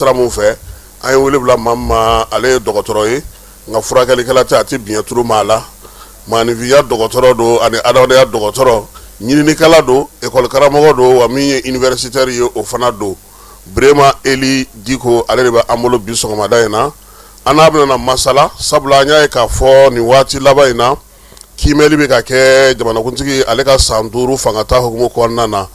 sira mun fɛ an ye wele bila maa min ma ale ye dɔgɔtɔrɔ ye nka furakɛlikɛla tɛ a tɛ biɲɛ turu maa la maanifinya dɔgɔtɔrɔ don ani adamadenya dɔgɔtɔrɔ ɲininikɛla don ekɔli karamɔgɔ don wa min ye universitaire ye o fana don Birema Eli Diko ale de bɛ an bolo bi sɔgɔmada in na an n'a bɛna masala sabula an y'a ye k'a fɔ nin waati laban in na kiimɛli bɛ ka kɛ jamanakuntigi ale ka san 5 fangata hukumu kɔnɔna na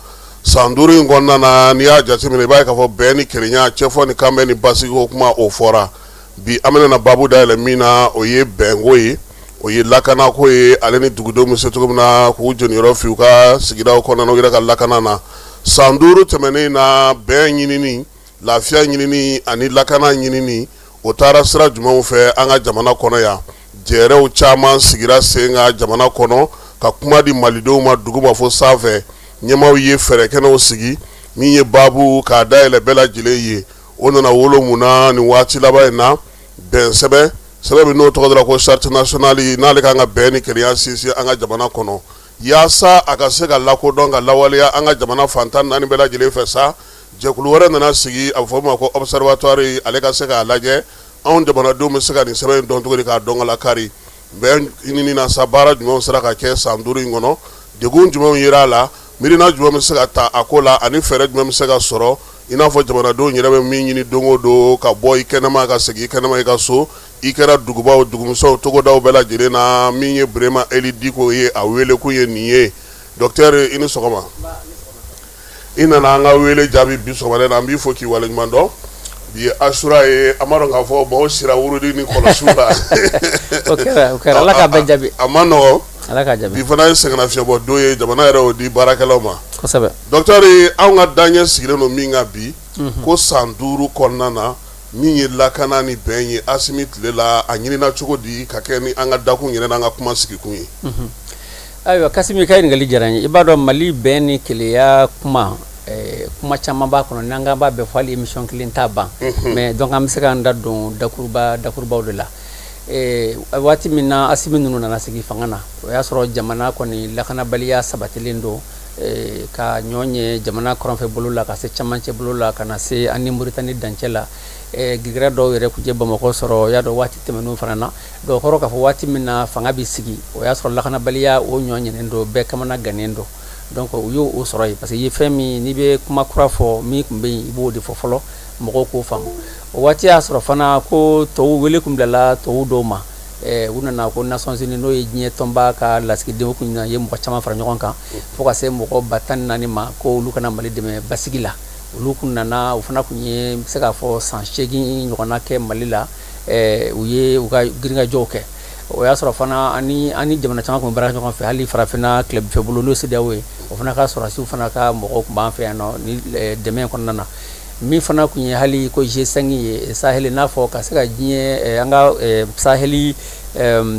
san 5 in kɔnɔna na n'i y'a jateminɛ i b'a ye k'a fɔ bɛn ni kelenya cɛfɔ ni kanbɛn ni basigi o kuma o fɔra bi an bɛna baabu dayɛlɛ min na o ye bɛnko ye o ye lakanako ye ale ni dugudenw bɛ se cogo min na k'u jɔniyɔrɔ fi u ka sigidaw kɔnɔna u yɛrɛ ka lakana na san 5 tɛmɛnen na bɛn ɲinini lafiya ɲinini ani lakana ɲinini o taara sira jumɛnw fɛ an ka jamana kɔnɔ yan jɛɛrɛw caman sigira sen ka jamana kɔnɔ ka kuma di malidenw ma duguma fo sanfɛ ɲɛmaw ye fɛɛrɛkɛnɛw sigi min ye baabu k'a dayɛlɛ bɛɛ lajɛlen ye o nana wolo mun na nin waati laban in na bɛn sɛbɛn bɛ n'o tɔgɔ dɔra ko charte nationale n'ale kan ka bɛn ni kelenya sinsin an ka jamana kɔnɔ yaasa a ka se ka lakodɔn ka lawaleya an ka jamana fantan naani bɛɛ lajɛlen fɛ sa jɛkulu wɛrɛ nana sigi a bɛ fɔ o ma ko observatoire ale ka se k'a lajɛ anw jamanadenw bɛ se ka nin sɛbɛn in dɔn cogo di k'a dɔn ka lakari bɛn ɲinini na sa baara jumɛnw sera ka kɛ san 5 in kɔnɔ degun jumɛnw yera a la miirina jumɛn bɛ se ka ta a ko la ani fɛɛrɛ jumɛn bɛ se ka sɔrɔ i n'a fɔ jamanadenw yɛrɛ bɛ min ɲini don o don ka bɔ i kɛnɛma ka segin i kɛnɛma i ka so i kɛra dugubaw dugumusow togodaw bɛɛ lajɛlen na min ye Birema Eli Diko ye a wele kun ye nin ye docteur i ni sɔgɔma i nana an ka wele jaabi bi sɔgɔmada na an b'i fo k'i waleɲuman dɔn bi ye asura ye an b'a dɔn k'a fɔ mɔgɔw sira wurudi ni kɔlɔsiw la o kɛra Ala ka bɛɛ jaabi a ma nɔgɔn Ala ka jaabi bi fana ye sɛgɛnnafiɲɛbɔ don ye jamana yɛrɛ o di baarakɛlaw ma kosɛbɛ docteur anw ka daɲɛ sigilen don min kan bi ko san 5 kɔnɔna na min ye lakana ni bɛn ye Asimi tile la a ɲinina cogo di ka kɛ ni an ka dakun yɛrɛ n'an ka kuma sigikun ye ayiwa Kasimi ka ɲininkali diyara n ye i b'a dɔn Mali bɛn ni kelenya kuma kuma caman b'a kɔnɔ n'an k'an b'a bɛɛ fɔ hali émission kelen t'a ban mais donc an bɛ se k'an da don dakurubaw de la waati min na Asimi ninnu nana sigi fanga na o y'a sɔrɔ jamana kɔni lakanabaliya sabatilen don ka ɲɔgɔn ye jamana kɔrɔnfɛ bolo la ka se camancɛ bolo la ka na se ani Moritani dancɛ la gigirɛ dɔw yɛrɛ kun je Bamakɔ sɔrɔ y'a dɔn waati tɛmɛn'o fana na dɔw kɔrɔ k'a fɔ waati min na fanga bɛ sigi o y'a sɔrɔ lakanabaliya o ɲɔgɔn don bɛɛ kamana gannen don donc u y'o sɔrɔ yen parce que i ye fɛn min n'i bɛ kuma kura fɔ min tun bɛ yen i b'o de fɔ fɔlɔ mɔgɔw k'o faamu o waati y'a sɔrɔ fana ko tɔw wele kun bilala tɔw dɔw ma u nana ko Nations Unies n'o ye diɲɛ tɔnba ka lasigidenw kun ye mɔgɔ caman fara ɲɔgɔn kan fo ka se mɔgɔ 14 ma ko olu kana Mali dɛmɛ basigi la olu kun nana u fana kun ye se k'a fɔ san 8 ɲɔgɔnna kɛ Mali la u ye u ka giringajɔw kɛ o y'a sɔrɔ fana ani jamana caman kun baara ɲɔgɔn fɛ hali farafinna club fɛ bolo n'o CEDEAO ye o fana ka sɔrɔsiw fana ka mɔgɔw kun b'an fɛ yan nɔ ni dɛmɛ kɔnɔna na min fana kun ye hali ko G5 ye Sahel n'a fɔ ka se ka diɲɛ an ka Sahel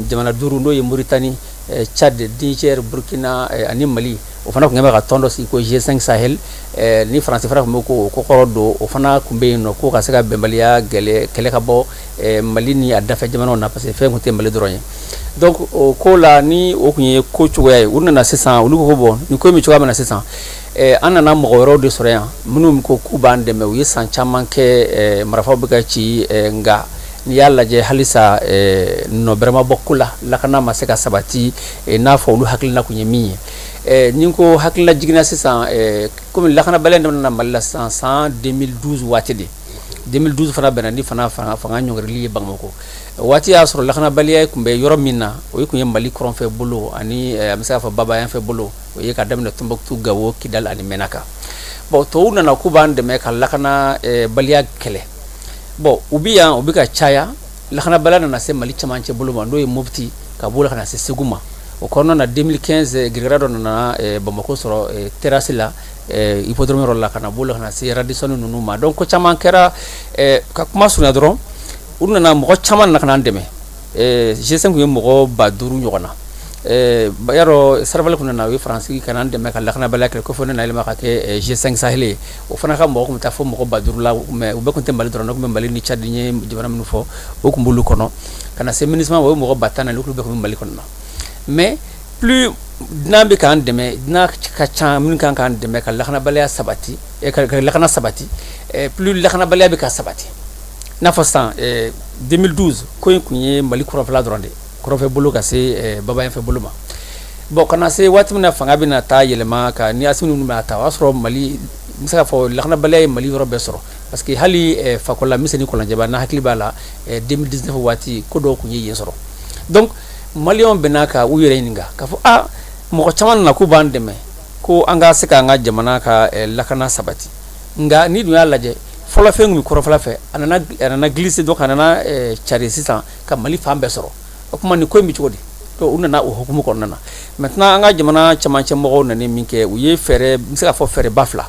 jamana 5 n'o ye Mauritanie Tchad Niger Burkina ani Mali o fana kun bɛ ka tɔn dɔ sigi ko G5 Sahel ni faransi fana kun bɛ ko kɔrɔ don o fana kun bɛ yen nɔ ko ka se ka bɛnbaliya kɛlɛ ka bɔ Mali ni a dafɛ jamanaw na parce que fɛn kun tɛ Mali dɔrɔn ye donc o ko la ni o kun ye ko cogoya ye u nana sisan olu ko bon ni ko min cogoya min na sisan an nana mɔgɔ wɛrɛw de sɔrɔ yan minnu ko k'u b'an dɛmɛ u ye san caman kɛ marifaw bɛ ka ci nka n'i y'a lajɛ halisa nɔbɛrɛma bɔ ko la lakana ma se ka sabati n'a fɔ olu hakilina kun ye min ye ni ko hakilina jiginna sisan komi lakanabaliya nana Mali la sisan san 2012 waati de 2012 fana bɛnna ni fanga ɲɔngirili ye Bamakɔ waati y'a sɔrɔ lakanabaliya kun bɛ yɔrɔ min na o kun ye Mali kɔrɔnfɛ bolo ani an bɛ se k'a fɔ Baba yanfɛ bolo o ye ka daminɛ Tombouctou Gao Kidal ani Menaka bon tɔw nana k'u b'an dɛmɛ ka lakanabaliya kɛlɛ bon u bɛ yan u bɛ ka caya lakanabaliya nana se Mali camancɛ bolo ma n'o ye Mopti ka bɔ la ka na se Segu ma o kɔnɔna na 2015 girigara dɔ nana Bamakɔ sɔrɔ terrasse la hippodrome yɔrɔ la ka na bɔ la ka na se Radisson ninnu ma donc ko caman kɛra ka kuma surunya dɔrɔn u nana mɔgɔ caman nana ka na an dɛmɛ G5 kun ye mɔgɔ 5000 ɲɔgɔn na yarɔ Sarabali kun nana u ye faransi ka na an dɛmɛ ka lakanabaliya kɛlɛ ko fɔ ne na yɛlɛma ka kɛ G5 Sahel ye o fana ka mɔgɔ kun bɛ taa fɔ mɔgɔ 5000 la mais u bɛɛ kun tɛ Mali dɔrɔn ne kun bɛ Mali ni Tchad ye jamana minnu fɔ o kun b'olu kɔnɔ ka na se MINUSMA o ye mɔgɔ 10,000 olu bɛɛ kun bɛ Mali kɔnɔ mais plus dunan bɛ k'an dɛmɛ dunan ka ca minnu kan k'an dɛmɛ ka lakanabaliya sabati ka lakana sabati plus lakanabaliya bɛ ka sabati n'a fɔ sisan 2012 ko in kun ye Mali kɔrɔnfɛla dɔrɔn de kɔrɔnfɛ bolo ka se babayanfɛ bolo ma bon kana se waati min na fanga bɛna taa yɛlɛma ka ni Asimi ninnu bɛna taa o y'a sɔrɔ Mali n bɛ se k'a fɔ lakanabaliya ye Mali yɔrɔ bɛɛ sɔrɔ parce que hali Fakola Miseni Kɔlɔnjɛba n'a hakili b'a la 2019 waati ko dɔw kun ye yen sɔrɔ donc Maliyɛnw bɛna ka u yɛrɛ ɲininka k'a fɔ mɔgɔ caman nana k'u b'an dɛmɛ ko an ka se k'an ka jamana ka lakana sabati nka ni dun y'a lajɛ fɔlɔ fɛn kun bɛ kɔrɔnfɛla fɛ a nana glisse donc a nana carin sisan ka Mali fan bɛɛ sɔrɔ o kuma nin ko in bɛ cogo di donc u nana o hukumu kɔnɔna na maintenant an ka jamana camancɛ mɔgɔw nana min kɛ u ye fɛɛrɛ n bɛ se k'a fɔ fɛɛrɛba fila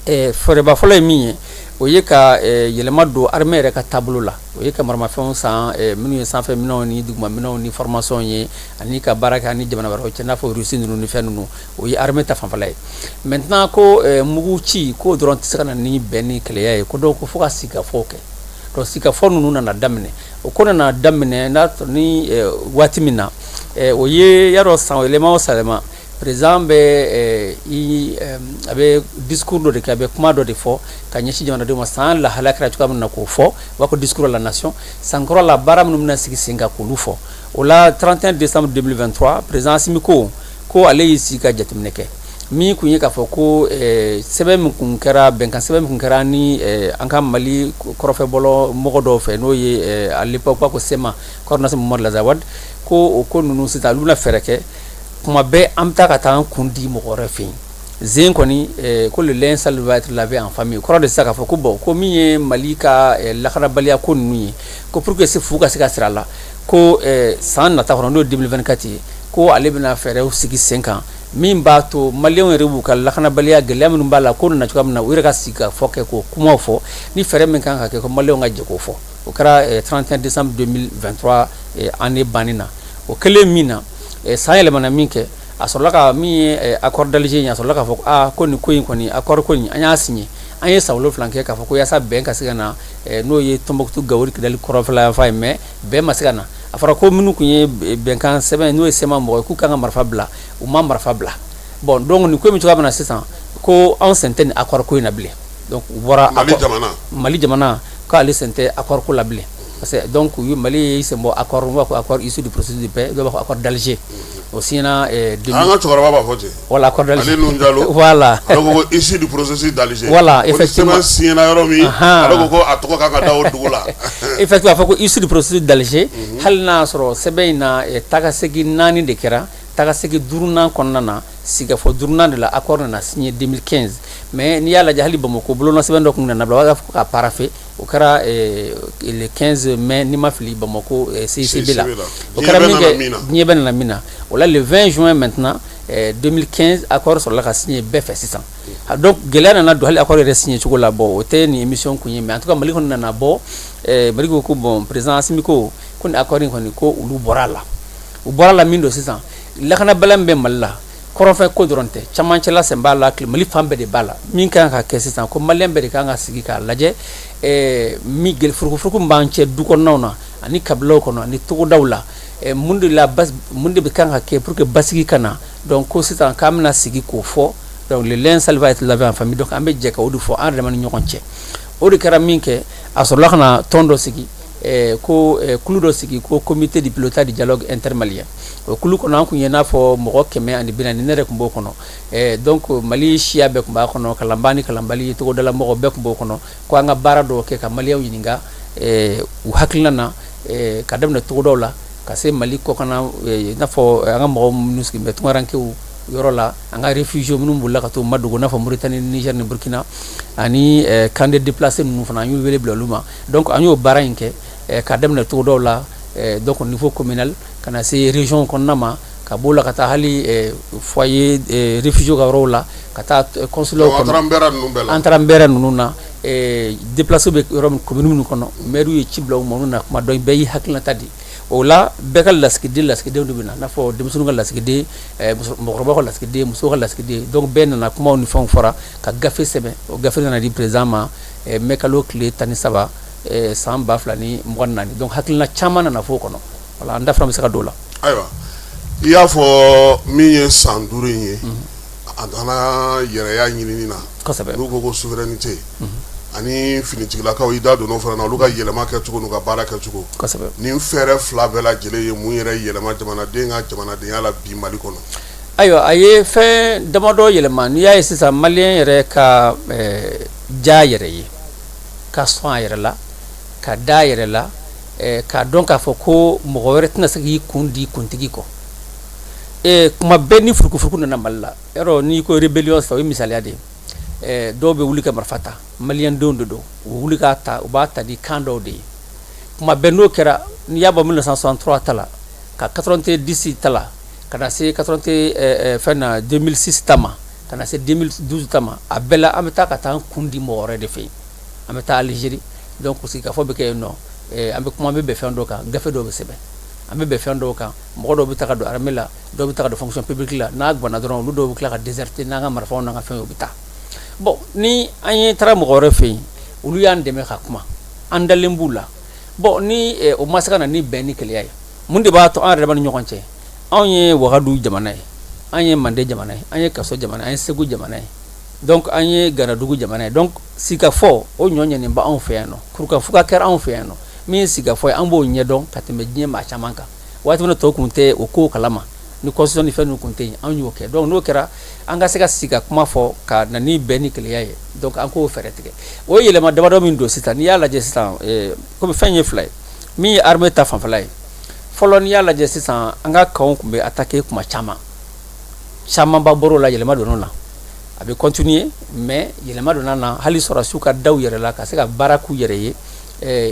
fɛɛrɛba fɔlɔ ye min ye o ye ka yɛlɛma don armée yɛrɛ ka taabolo la o ye ka maramafɛnw san minnu ye sanfɛ minɛnw ni duguma minɛnw ni formation ye ani ka baara kɛ ani jamana wɛrɛw cɛ n'a fɔ Russie ninnu ni fɛn ninnu o ye armée ta fanfɛla ye maintenant ko mugu ci k'o dɔrɔn tɛ se ka na ni bɛn ni kɛlɛya ye ko donc fo ka sigikafɔw kɛ donc sigikafɔ ninnu nana daminɛ o ko nana daminɛ n'a sɔrɔ ni waati min na o ye yarɔ san yɛlɛma o san yɛlɛma président bɛ a bɛ discours dɔ de kɛ a bɛ kuma dɔ de fɔ ka ɲɛsin jamanadenw ma san lahala kɛra cogoya min na k'o fɔ u b'a fɔ discours de la nation sankɔrɔ la baara minnu bɛna sigi sen kan k'olu fɔ o la 31 décembre 2023 président Asimi ko ale y'i sigi ka jateminɛ kɛ min kun ye k'a fɔ ko sɛbɛn min kun kɛra bɛnkan sɛbɛn min kun kɛra ni an ka Mali kɔrɔfɛbɔlɔ mɔgɔ dɔw fɛ n'o ye à l'époque ko SEMA coordination Mamadu Laza Wade ko o ko ninnu sisan olu bɛna fɛɛrɛ kɛ kuma bɛɛ an bɛ taa ka taa an kun di mɔgɔ wɛrɛ fɛ yen zen kɔni ko le linge sale va être lavé en famille kɔrɔ de sisan k'a fɔ ko bon ko min ye Mali ka lakanabaliya ko ninnu ye ko pour que fu ka se ka sira a la ko san nata kɔnɔ n'o ye 2024 ye ko ale bɛna fɛɛrɛw sigi sen kan min b'a to Maliyɛnw yɛrɛ b'u ka lakanabaliya gɛlɛya minnu b'a la ko nana cogoya min na u yɛrɛ ka sigi ka fɔ kɛ k'o kumaw fɔ ni fɛɛrɛ min kan ka kɛ ko Maliyɛnw ka jɛ k'o fɔ o kɛra 31 décembre 2023 année banni na o kɛlen min na san yɛlɛmana min kɛ a sɔrɔla ka min ye accord d'Alger ye a sɔrɔla k'a fɔ ko nin ko in kɔni accord ko in an y'a signé an ye san 7 kɛ k'a fɔ ko yaasa bɛn ka se ka na n'o ye Tombouctou Gawuri Kidali kɔrɔnfɛla yan fan ye mais bɛn ma se ka na a fɔra ko minnu kun ye bɛnkan sɛbɛn n'o ye SEMA mɔgɔ ye k'u kan ka marifa bila u ma marifa bila bon donc nin ko in bɛ cogoya min na sisan ko anw sen tɛ nin accord ko in na bilen donc u bɔra Mali jamana k'ale sen tɛ accord ko la bilen parce que donc Mali c'est bon accord issu du processus de paix donc accord d'Alger aussi na an ka cɛkɔrɔba b'a fɔ ten voilà accord d'Alger ale nun jalo voilà donc issu du processus d'Alger voilà effectivement signé yɔrɔ min ale ko a tɔgɔ kan ka da o dugu la effectivement a fɔ ko issu du processus d'Alger hali n'a sɔrɔ sɛbɛn in na tagasegin 4 de kɛra tagasegin 5nan kɔnɔna na sigikafɔ 5nan de la accord nana signé 2015 mais n'i y'a lajɛ hali Bamako bolona sɛbɛn dɔ kun nana bila u b'a fɔ k'a paraphé o kɛra le 15 mai n'i ma fili Bamako CICB la o kɛra min kɛ diɲɛ bɛ nana min na o la le 20 juin maintenant 2015 accord sɔrɔla ka signé bɛɛ fɛ sisan donc gɛlɛya nana don hali accord yɛrɛ signé cogo la bon o tɛ nin émission kun ye mais en tout cas Mali kɔni nana bɔ Mali ko bon président Asimi ko nin accord in kɔni ko olu bɔra a la u bɔra a la min don sisan lakanabaliya min bɛ Mali la kɔrɔnfɛ ko dɔrɔn tɛ camancɛla sen b'a la Mali fan bɛɛ de b'a la min kan ka kɛ sisan ko Maliyɛn bɛɛ de kan ka sigi k'a lajɛ min furukufuruku min b'an cɛ du kɔnɔnaw na ani kabilaw kɔnɔ ani togodaw la mun de bɛ kan ka kɛ pour que basigi ka na donc ko sisan k'an bɛna sigi k'o fɔ donc le linge sale va être lavé en famille donc an bɛ jɛ ka o de fɔ an yɛrɛ ni ɲɔgɔn cɛ o de kɛra min kɛ a sɔrɔla ka na tɔn dɔ sigi ko kulu dɔ sigi ko comité de pilotage du dialogue intermalien o kulu kɔnɔ an kun ye n'a fɔ mɔgɔ 140 ne yɛrɛ kun b'o kɔnɔ donc Mali siya bɛɛ kun b'a kɔnɔ kalanba ni kalanbali togodala mɔgɔ bɛɛ kun b'o kɔnɔ ko an ka baara dɔw kɛ ka Maliyɛnw ɲininka u hakilina na ka daminɛ togodaw la ka se Mali kɔkana i n'a fɔ an ka mɔgɔ minnu sigilen bɛ tungarankew yɔrɔ la an ka réfugiés minnu bolila ka to Madogo n'a fɔ Mauritanie Niger ni Burkina ani camp de déplacés ninnu fana an y'u wele bila olu ma donc an y'o baara in kɛ ka daminɛ togodaw la donc au niveau communal ka na se région kɔnɔna ma ka b'o la ka taa hali foyer réfugiés ka yɔrɔw la ka taa consulaw kɔnɔ an taara nbɛrɛ ninnu na déplacés bɛ yɔrɔ min commune minnu kɔnɔ maire ye ci bila u ma olu na kuma dɔn bɛɛ y'i hakilinata di o la bɛɛ ka lasigidenw de bɛ na i n'a fɔ denmisɛnninw ka lasigiden mɔgɔkɔrɔbaw ka lasigiden musow ka lasigiden donc bɛɛ nana kumaw ni fɛnw fɔra ka gafe sɛbɛn o gafe nana di président ma mɛkalo tile 13 san 2024 donc hakilina caman nana fɔ o kɔnɔ voilà an da fana bɛ se ka don o la ayiwa i y'a fɔ min ye san 5 in ye a nana yɛrɛya ɲinini na n'u ko ko souveraineté ani finitigilakaw i da donn'o fana na olu ka yɛlɛma kɛcogo n'u ka baara kɛcogo ni fɛɛrɛ 2 bɛɛ lajɛlen ye mun yɛrɛ yɛlɛma jamanaden ka jamanadenya la bi Mali kɔnɔ. Ayiwa a ye fɛn damadɔ yɛlɛma n'i y'a ye sisan maliyɛn yɛrɛ ka ja yɛrɛ ye ka sɔn a yɛrɛ la ka da a yɛrɛ la k'a dɔn k'a fɔ ko mɔgɔ wɛrɛ tɛna se k'i kun di kuntigi kɔ. Kuma bɛɛ ni furukufuruku nana Mali la yɔrɔ n'i ko rébellion fɛ o ye misaliya de ye dɔw bɛ wuli ka marifa ta maliyɛn denw de don u bɛ wuli k'a ta u b'a ta di kan dɔw de ye kuma bɛɛ n'o kɛra n'i y'a bɔ 1963 ta la ka 90 ta la ka na se 2006 ta ma ka na se 2012 ta ma a bɛɛ la an bɛ taa ka taa an kun di mɔgɔ wɛrɛ de fɛ yen an bɛ taa Algérie donc sigikafɔ bɛ kɛ yen nɔ an bɛ kuma an bɛ bɛn fɛn dɔw kan gafe dɔw bɛ sɛbɛn an bɛ bɛn fɛn dɔw kan mɔgɔ dɔw bɛ taga don armée la dɔw bɛ taga don fonction publique la n'a ganna dɔrɔn olu dɔw bɛ tila ka déserter n'an ka marifaw n'an ka fɛnw bɛ taa bon ni an ye taara mɔgɔ wɛrɛ fɛ yen olu y'an dɛmɛ ka kuma an dalen b'u la bon ni o ma se ka na ni bɛn ni keleya ye mun de b'a to an yɛrɛ ni ɲɔgɔn cɛ anw ye Wagadu jamana ye an ye Mande jamana ye an ye Kaso jamana an ye Segu jamana ye donc an ye Ganadugu jamana ye donc sigikafɔ o ɲɔɲɛnen bɛ anw fɛ yan nɔ kurukanfuga kɛra anw fɛ yan nɔ min ye sigikafɔ ye an b'o ɲɛdɔn ka tɛmɛ diɲɛ maa caman kan waati min na tɔw kun tɛ o ko kalama ni constitution ni fɛn ninnu kun tɛ yen anw y'o kɛ donc n'o kɛra an ka se ka sigi ka kuma fɔ ka na ni bɛn ni keleya ye donc an k'o fɛɛrɛ tigɛ o ye yɛlɛma damadɔ min don sisan n'i y'a lajɛ sisan komi fɛn ye 2 ye min ye armée ta fanfɛla ye fɔlɔ n'i y'a lajɛ sisan an ka kanw kun bɛ attaquer kuma camanba bɔr'o la yɛlɛma donn'o la a bɛ continuer mais yɛlɛma donna na hali sɔrɔsiw ka daw yɛrɛ la ka se ka baara k'u yɛrɛ ye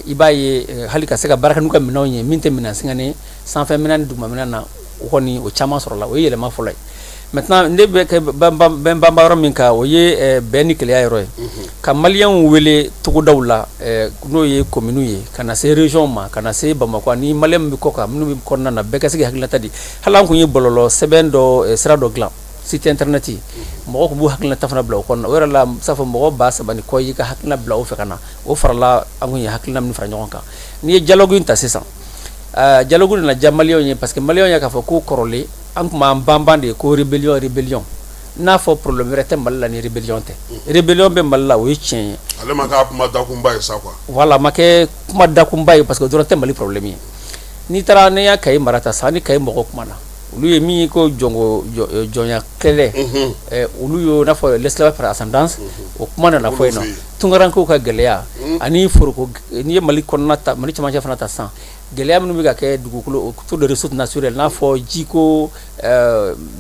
i b'a ye hali ka se ka baara kɛ n'u ka minɛnw ye min tɛ minɛn sɛgɛnnen sanfɛ minɛn ni duguma minɛn na o kɔni o caman sɔrɔla o ye yɛlɛma fɔlɔ ye maintenant ne bɛ kɛ bɛn banba yɔrɔ min kan o ye bɛn ni keleya yɔrɔ ye ka maliyɛnw wele togodaw la n'o ye commune ye ka na se région ma ka na se Bamako ani maliyɛn min bɛ kɔ kan minnu bɛ kɔnɔna na bɛɛ ka se k'i hakilinata di hali an kun ye bɔlɔlɔ sɛbɛn dɔ sira dɔ dilan site internet mɔgɔ kun b'u hakilinata fana bila o kɔnɔna o yɛrɛ la safɔ mɔgɔ 3,000 ni kɔ y'i ka hakilina bila o fɛ ka na o farala an kun ye hakilina min fara ɲɔgɔn kan n'i ye dialogue in ta sisan dialogue nana diya maliyɛnw ye parce que maliyɛnw y'a k'a fɔ ko kɔrɔlen an kun b'an banban de ko rébellion n'a fɔ problème wɛrɛ tɛ Mali la ni rébellion tɛ rébellion bɛ Mali la o ye tiɲɛ ye ale ma k'a kuma dakunba ye sa quoi voilà ma kɛ kuma dakunba ye parce que dɔrɔn tɛ Mali problème ye n'i taara ne y'a Kayi mara ta sa ni Kayi mɔgɔw kuma na olu ye min ye ko jɔnya kɛlɛ olu y'o n'a fɔ l'esclavage par ascendance o kuma nana fɔ yen nɔ tunkarankew ka gɛlɛya ani foroko n'i ye Mali kɔnɔna ta Mali cɛmancɛ fana ta sisan gɛlɛya minnu bɛ ka kɛ dugukolo autour de ressources naturelles n'a fɔ jiko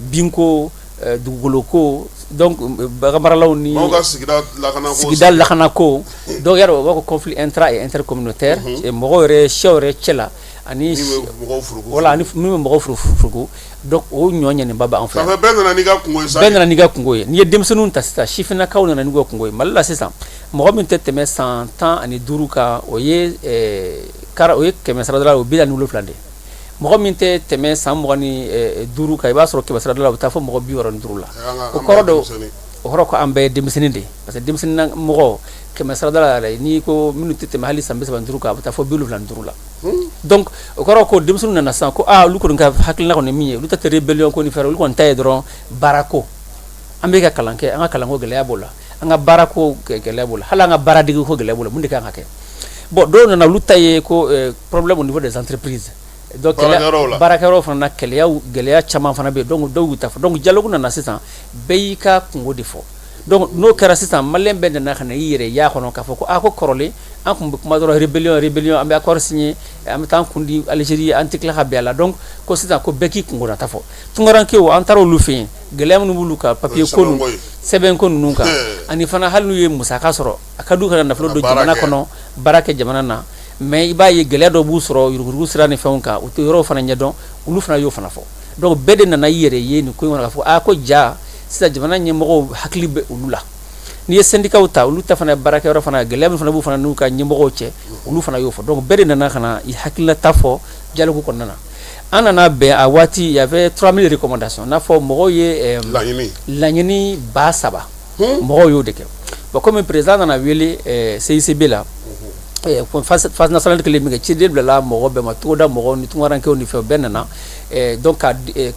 binko dugukoloko donc baganmaralaw ni sigida lakanako donc yɛrɛ o b'a fɔ conflit intra et intercommunautaire mɔgɔw yɛrɛ sɛw yɛrɛ cɛ la ani voilà ani min bɛ mɔgɔw furugu donc o ɲɔɲɛnenba b'an fɛ yan bɛɛ nana n'i ka kungo ye sa bɛɛ nana n'i ka kungo ye n'i ye denmisɛnninw ta sisan sifinnakaw nana n'u ka kungo ye Mali la sisan mɔgɔ min tɛ tɛmɛ san 15 kan o ye 100 sara dɔ la o 47 de mɔgɔ min tɛ tɛmɛ san 25 kan i b'a sɔrɔ 100 sara dɔ la o bɛ taa fɔ mɔgɔ 65 la o kɔrɔ dɔ o kɔrɔ ko an bɛɛ ye denmisɛnnin de parce que denmisɛnnin mɔgɔ 100 sara dɔ la yɛrɛ n'i ko minnu tɛ tɛmɛ hali san 35 kan a bɛ taa fɔ 75 la donc o kɔrɔ ko denmisɛnninw nana sisan ko olu kɔni ka hakilina kɔni min ye olu ta tɛ rébellion ko ni fɛrɛ olu kɔni ta ye dɔrɔn baarako an bɛ ka kalan kɛ an ka kalanko gɛlɛya b'o la an ka baarako gɛlɛya b'o la hali an ka baaradege ko gɛlɛya b'o la mun de kan ka kɛ bon dɔw nana olu ta ye ko problème au niveau des entreprises donc baarakɛyɔrɔ fana na gɛlɛya caman fana bɛ yen donc dɔw y'u ta fɔ donc dialogue nana sisan bɛɛ y'i ka kungo de fɔ donc n'o kɛra sisan maliyɛn bɛɛ nana ka na i yɛrɛ y'a kɔnɔ k'a fɔ ko ko kɔrɔlen an kun bɛ kuma dɔrɔn rébellion an bɛ accord signé an bɛ taa an kun di Algérie an tɛ tila ka bɛn a la donc ko sisan ko bɛɛ k'i kungo nata fɔ tunkarankew an taara olu fɛ yen gɛlɛya minnu b'olu kan papier ko ninnu sɛbɛn ko ninnu kan ani fana hali n'u ye musaka sɔrɔ a ka d'u ka nafolo don jamana kɔnɔ baara kɛ jamana na mais i b'a ye gɛlɛya dɔ b'u sɔrɔ yurugurugu sira ni fɛnw kan u tɛ yɔrɔw fana ɲɛdɔn olu fana y'o fana fɔ donc bɛɛ de nana i yɛrɛ ye nin ko in kɔnɔ k'a fɔ ko ja sisan jamana ɲɛmɔgɔw hakili bɛ olu la n'i ye syndicat ta olu ta fana baarakɛyɔrɔ fana gɛlɛya min fana b'u fana n'u ka ɲɛmɔgɔw cɛ olu fana y'o fɔ donc bɛɛ de nana ka na i hakililata fɔ dialogue kɔnɔna na an nana bɛn a waati il y avait 3000 recommandations n'a fɔ mɔgɔw ye laɲini 3,000 mɔgɔw y'o de kɛ bon comme président nana wele CICB la phase nationale que les mi ci de la mo be ma to da mo ni tungaran ke oni fe benna donc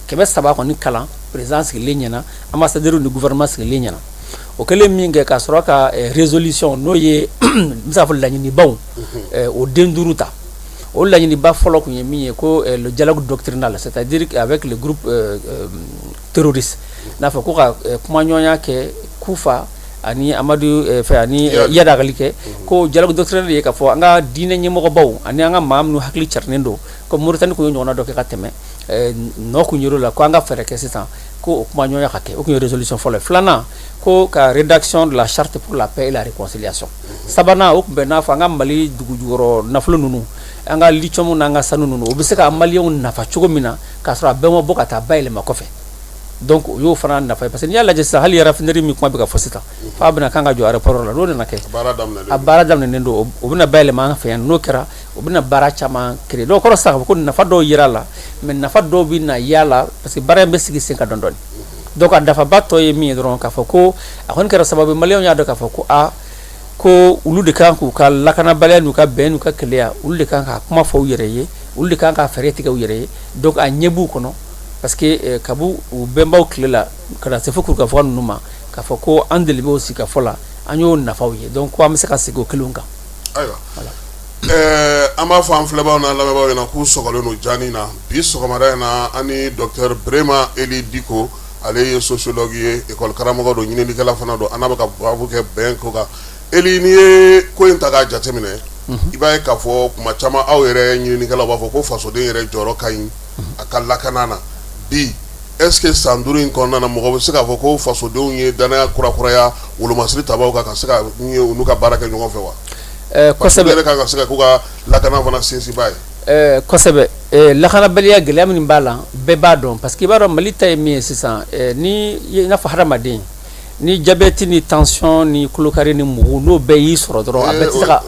kebe saba ko ni kala présidence ke ligne ambassadeur du gouvernement ke ligne o kele mi nge ka soroka résolution no ye msafo la ni bon o denduruta o la ni ba folo ko mi ko le dialogue doctrinal, c'est-à-dire avec le groupe terroriste na fa ko ka kuma nyonya ke kufa ani Amadou fe ani yada galike ko dialogue doctrinal ye ka fo anga dine nyimo ko baw ani anga mamnu hakli charnendo ko Mauritanie ko nyona do ke kateme no ko nyoro la ko anga fere ke sitan ko kuma nyonya hake o ko résolution folo flana ko ka rédaction de la charte pour la paix et la réconciliation sabana o bena fa anga mali dugu juro naflo nunu anga lichomu nanga sanu nunu o biseka malion nafa chogomina ka sura bemo bokata bayle makofe donc yo fana nafa parce que yalla jessa hali rafineri mi kuma be ka fosita fa bana kanga jo aéroport la do na ke abara damne nendo o bina bayle ma fa no kera o bina bara chama kre do ko sa ko nafa do yirala men nafa do bi na yala parce que bara be sigi sen ka dondon donc a dafa batto ye mi don ka fa ko akon kera sababu malion ya do ka fa ko a ko ulu de kan ku ka lakana balenu ka benu ka clear ulu de kan ka kuma fo yereye ulu de kan ka fereti ka yereye donc a nyebu kono parce que kabu u bemba uklela kada se fokur ka fo numa ka fo ko andeli be aussi ka fola anyo na fawye donc ko amse ka sego kelunga aywa ama fam fleba na la ba na ku sokolo no janina bi sokomara na ani docteur Brema Eli Diko ale sociologue école karamogo do nyini kala fana do anaba ka babu ke ben ko ka Eli ni ko intaga jatemine ibaye ka fo kuma chama awere nyini kala ba fo ko faso de yere joro kayin akalla kanana bi est-ce que sandurin konna na mo se ka fo ko faso de unye dana kura ya wolo masri tabaw ka se ka nuka baraka nyongo fe wa kosebe ka se ka ko ka lakana fana sesi bay kosebe lakana baliya gelam ni bala be badon parce que baro malita mi 600 ni na fa haramadin ni diabète ni tension ni kulukari ni mugu no be yi soro doro abeti saka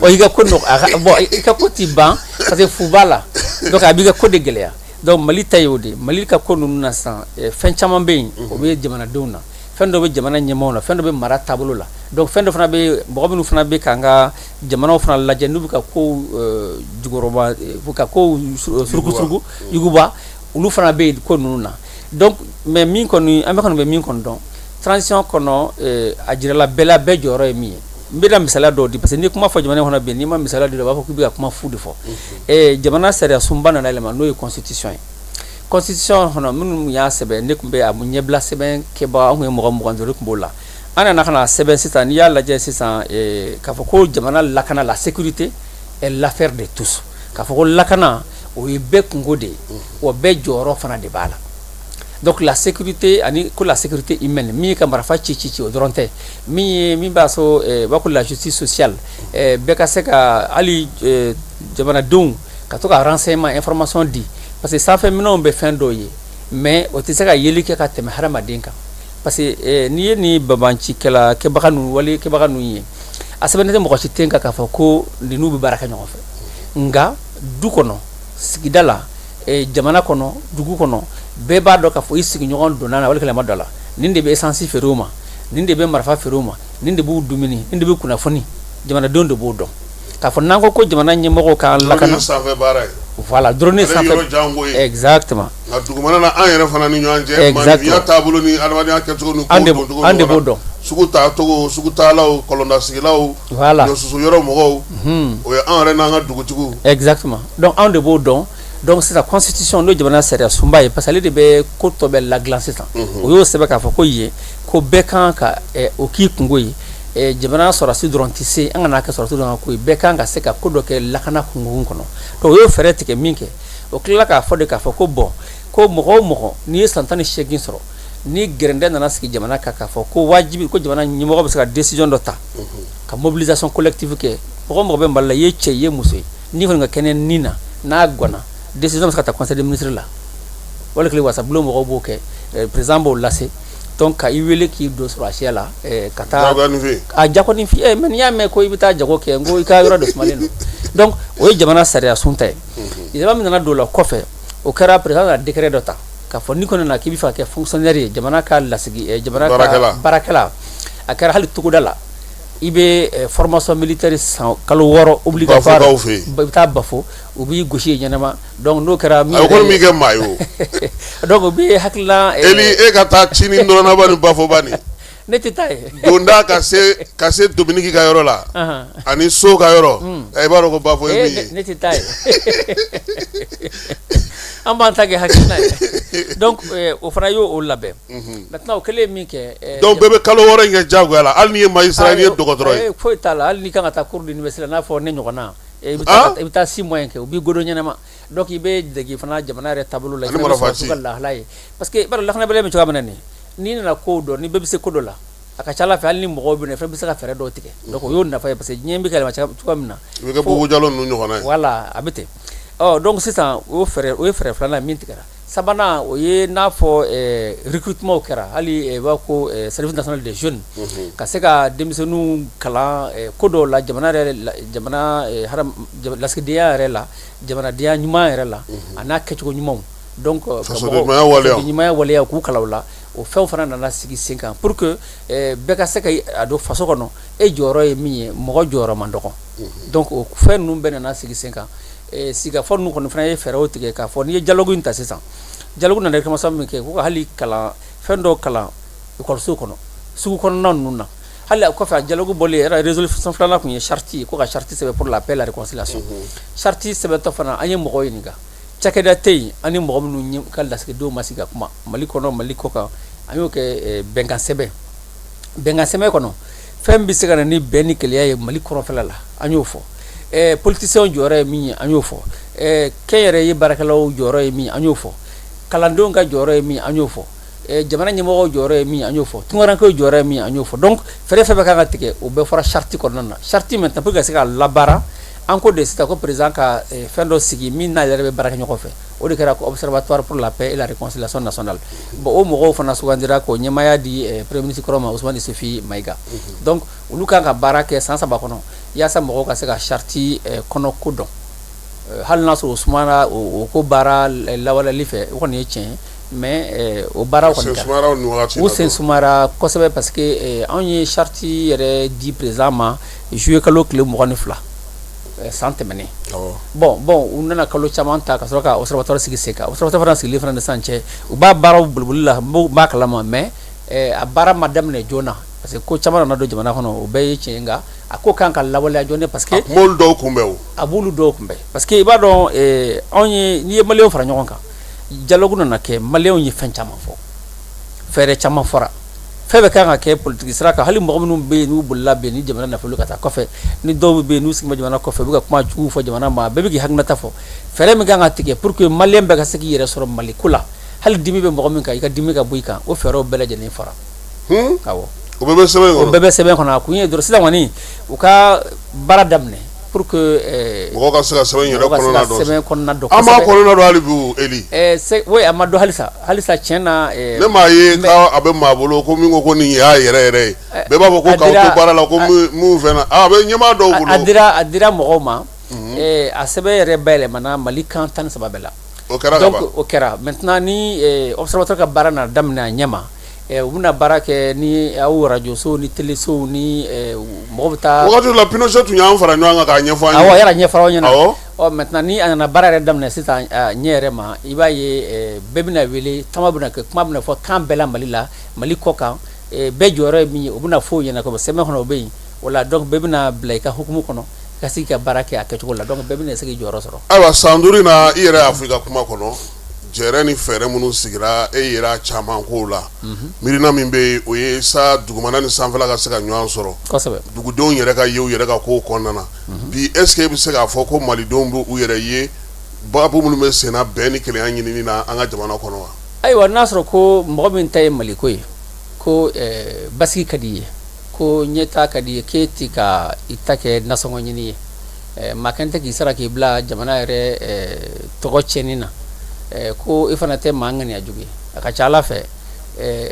o yiga ko no bon ka ko tiban parce que fubala donc abiga ko de gelea donc malita yodi malika ko no na san fen chama be o be jamana dona fen do be jamana nyemona fen do be marata bulula donc fen do fana be bogobinu fana be kanga jamana fana la jenu ka ko jugoroba fuka ko surgu yuguba ulu fana be ko nuna donc mais min konu ambe kono be min kon don transition kono ajira la bela be joro e mi mbida misala do di parce que ni kuma fo jamana hono be ni ma misala do ba ko bi kuma fu di fo jamana sere sumbana na elema no constitution hono mun ya sebe ne kumbe amu nyebla sebe ke ba mu mo mo ndoro kumbola ana na kana sebe sita ni ya la je sita ka fo ko jamana la kana la sécurité est l'affaire de tous ka fo ko la kana o be ngode o be joro fana de bala. Donc la sécurité ani ko la sécurité humaine mi ka marafa ci o doronte mi ba so ba ko la justice sociale be ka se ka ali jamana dun ka to ka renseignement information di parce que ça fait minon be fin doye mais o te se ka yeli ke ka teme harama dinka parce que ni babanci kala ke bakanu wali ke bakanu yi asabane mo ko ci tenka ka fa ko ni nubi baraka nyoko fe nga du kono sigidala jamana kono dugu kono beba do ka fo isigi nyogon donana wala kala madala ninde be essence feruma ninde be marfa feruma ninde bu dumini ninde be kuna foni jamana dondo bu do ka fo nango ko jamana nyemo ko kan lakana ça fait baray voilà drone ça fait exactement na dugu mana na ayere fana ni nyanje man ya tabulo ni alwadi aketo no ko ande bu do suguta law kolonda sigilaw voilà yo susu yoro mo o ya anre na nga dugu tigu exactement donc ande bu do donc c'est la constitution no jamana sere sumba parce que le be ko to be la glace ça o yo sebe ka fa ko ye ko be kan ka o ki kungoyi jamana sora si drontisi angana ka sora to ko be kan ka se ka ko do ke lakana kungun kono to yo ferete ke minke o kila ka fo de ka fa ko bon ko mo ni santani shegin soro ni grende na naski jamana ka fo ko wajibi ko jamana ni mo ko be ka décision do ta ka mobilisation collective ke mo be mballa ye che ye musoy ni ko nga kenen nina na gona décision parce que ta conseil des ministres là wala kle wasa blo mo ko boke président bo lassé donc ka iwele ki do sur asia là kata a jako ni fi men ya me ko ibita jako ke ngo ka yoro do smaleno donc o jamana sariya sunta ida mi na do la kofe o kara président la décret d'ota ka fo ni ko na ki bi fa ke fonctionnaire jamana ka lasigi jamana ka barakala akara hal tukudala i bɛ formation militaire san kalo 6 obligatoire i bɛ taa bafo u b'i gosi ɲɛnama donc n'o kɛra min ko min kɛ maa ye o donc u bɛ hakilila e ka taa ci ni dɔrɔnaba ni bafo ba ni ne tɛ taa ye donda ka se Dominiki ka yɔrɔ la ani so ka yɔrɔ i b'a dɔn ko bafo ye min ye ne tɛ taa ye an b'an ta kɛ hakilina ye donc o fana y'o labɛn maintenant o kɛlen min kɛ donc bɛɛ bɛ kalo 6 in kɛ jagoya la hali n'i ye magistrat n'i ye dɔgɔtɔrɔ ye foyi t'a la hali n'i kan ka taa cours d'université n'a fɔ ne ɲɔgɔnna i bɛ taa 6 mois kɛ u b'i godo ɲɛnama donc i bɛ dege fana jamana yɛrɛ taabolo la i bɛ sɔrɔ ka lahala ye parce que i b'a dɔn lakana bɛlɛ bɛ cogoya min na nin n'i nana ko dɔn ni bɛɛ bɛ se ko dɔ la a ka ca Ala fɛ hali ni mɔgɔw bɛ na fɛn bɛ se ka fɛɛrɛ dɔw tigɛ donc o y'o nafa ye parce que diɲɛ bɛ ka yɛlɛma cogoya min na i bɛ kɛ Bobo Jalo ninnu ɲɔgɔnna ye voilà a bɛ ten donc sisan o ye fɛɛrɛ filanan min tigɛra sabanan o ye n'a fɔ recrutement kɛra hali b'a ko service national des jeunes ka se ka denmisɛnninw kalan ko dɔw la jamana lasigidenya yɛrɛ la jamanadenya ɲuman yɛrɛ la a n'a kɛcogo ɲumanw donc ɲumanya waleya k'u kalan o la o fɛnw fana nana sigi sen kan pour que bɛɛ ka se ka a don faso kɔnɔ e jɔyɔrɔ ye min ye mɔgɔ jɔyɔrɔ man dɔgɔ donc o fɛn ninnu bɛɛ nana sigi sen kan sigafɔ ninnu kɔni fana ye fɛɛrɛw tigɛ k'a fɔ n'i ye dialogue in ta sisan dialogue nana réclamation min kɛ ko ka hali kalan fɛn dɔw kalan école kɔnɔ sugu kɔnɔna ninnu na hali kɔfɛ a dialogue bɔlen yɛrɛ résolution filanan kun ye charte ye ko ka charte sɛbɛn pour la paix et la réconciliation charte sɛbɛntɔ fana an ye mɔgɔw ɲininka cakɛda tɛ yen an ni mɔgɔ minnu ka lasigidenw ma sigi ka kuma Mali kɔnɔ Mali kɔ kan an y'o kɛ bɛnkan sɛbɛn kɔnɔ fɛn bɛ se ka na ni bɛn ni keleya ye Mali kɔrɔnfɛla la an y'o fɔ politiciens jɔyɔrɔ ye min ye an y'o fɔ kɛnyɛrɛye baarakɛlaw jɔyɔrɔ ye min an y'o fɔ kalandenw ka jɔyɔrɔ ye min an y'o fɔ jamana ɲɛmɔgɔw jɔyɔrɔ ye min an y'o fɔ tunkarankew jɔyɔrɔ ye min an y'o fɔ donc fɛɛrɛ fɛn bɛɛ kan ka tigɛ o bɛɛ fɔra charte kɔnɔna na charte maintenant pour que ka se ka labaara an ko de sisan ko président ka fɛn dɔ sigi min n'a yɛrɛ bɛ baara kɛ ɲɔgɔn fɛ o de kɛra ko observatoire pour la paix et la réconciliation nationale bon o mɔgɔw fana sugandira ko ɲɛmaya di premier ministre kɔrɔ ma Ousmane Sofi Mayiga donc olu kan ka baara kɛ san 3 kɔnɔ yaasa mɔgɔw ka se ka charte kɔnɔ ko dɔn hali n'a sɔrɔ o sumana o ko baara lawaleli fɛ o kɔni ye tiɲɛ mais o baaraw kɔni u sen sumara kosɛbɛ parce que anw ye charte yɛrɛ di président ma juillet kalo tile 22 san tɛmɛnen bon u nana kalo caman ta ka sɔrɔ ka observatoire sigi sen kan observatoire fana sigili fana ni san cɛ u b'a baaraw boliboli la b'a kalama mais a baara ma daminɛ joona parce que ko caman nana don jamana kɔnɔ o bɛɛ ye tiɲɛ nka a ko kan ka lawaleya joona parce que a b'olu dɔw kunbɛn o a b'olu dɔw kunbɛn parce que i b'a dɔn anw ye n'i ye maliyɛnw fara ɲɔgɔn kan dialogue nana kɛ maliyɛnw ye fɛn caman fɔ fɛɛrɛ caman fɔra fɛn bɛ kan ka kɛ politique sira kan hali mɔgɔ minnu bɛ yen n'u bolila bɛn ni jamana nafolo ka taa kɔfɛ ni dɔw bɛ yen n'u sigi bɛ jamana kɔfɛ u bɛ ka kuma jugu fɔ jamana ma bɛɛ bɛ k'i hakilinata fɔ fɛɛrɛ min kan ka tigɛ pour que maliyɛn bɛɛ ka se k'i yɛrɛ sɔrɔ Mali ko la hali dimi bɛ mɔgɔ min kan i ka dimi ka bɔ i kan o fɛɛrɛw bɛɛ lajɛlen fara awɔ o bɛɛ bɛ sɛbɛn kɔnɔ o bɛɛ bɛ sɛbɛn kɔnɔ a kun ye dɔrɔn sisan kɔni u ka baara daminɛ pour que mɔgɔw ka se ka sɛbɛn yɛrɛ kɔnɔna dɔn an b'a kɔnɔna dɔn hali bi Eli oui a ma dɔn halisa tiɲɛ na ne m'a ye k'a bɛ maa bolo ko min ko nin y'a yɛrɛ ye bɛɛ b'a fɔ ko k'aw to baara la ko mun fɛnɛ a bɛ ɲɛmaa dɔw bolo a dira mɔgɔw ma a sɛbɛn yɛrɛ bayɛlɛmana Mali kan 13 bɛɛ la o kɛra ka ban donc o kɛra maintenant ni observatoire ka baara na daminɛ a ɲɛma u bɛna baara kɛ ni aw radio so ni télé so ni mɔgɔ bɛ taa wagati la Pinochet tun y'an fara ɲɔgɔn kan k'a ɲɛfɔ an ye awɔ yɛrɛ ɲɛfɔ aw ɲɛna maintenant ni a nana baara yɛrɛ daminɛ sisan ɲɛ yɛrɛ ma i b'a ye bɛɛ bɛna wele taama bɛna kɛ kuma bɛna fɔ kan bɛɛ la Mali la Mali kɔ kan bɛɛ jɔyɔrɔ ye min ye o bɛna fɔ o ɲɛna ko sɛbɛn kɔnɔ o bɛ yen o la donc bɛɛ bɛna bila i ka hukumu kɔnɔ ka se ka baara kɛ a kɛcogo la donc bɛɛ bɛna se k'i jɔyɔrɔ sɔrɔ ayiwa san 5 na i yɛrɛ y'a fɔ i ka kuma kɔnɔ jɛrɛ ni fɛɛrɛ minnu sigira e yɛrɛ caman kow la miirina min bɛ yen o ye sa dugumana ni sanfɛla ka se ka ɲɔgɔn sɔrɔ kosɛbɛ dugudenw yɛrɛ ka ye u yɛrɛ ka kow kɔnɔna na bi est ce que e bɛ se k'a fɔ ko malidenw b'u yɛrɛ ye baabu minnu bɛ senna bɛn ni kelenya ɲinini na an ka jamana kɔnɔ wa ayiwa n'a sɔrɔ ko mɔgɔ min ta ye Maliko ye ko basigi ka di ye ko ɲɛtaa ka di ye k'e ti ka i ta kɛ nasɔngɔ ɲini ye maa kɛn tɛ k'i sara k'i bila jamana yɛrɛ tɔgɔ tiɲɛni na ko i fana tɛ maa ŋaniya jugu ye a ka ca Ala fɛ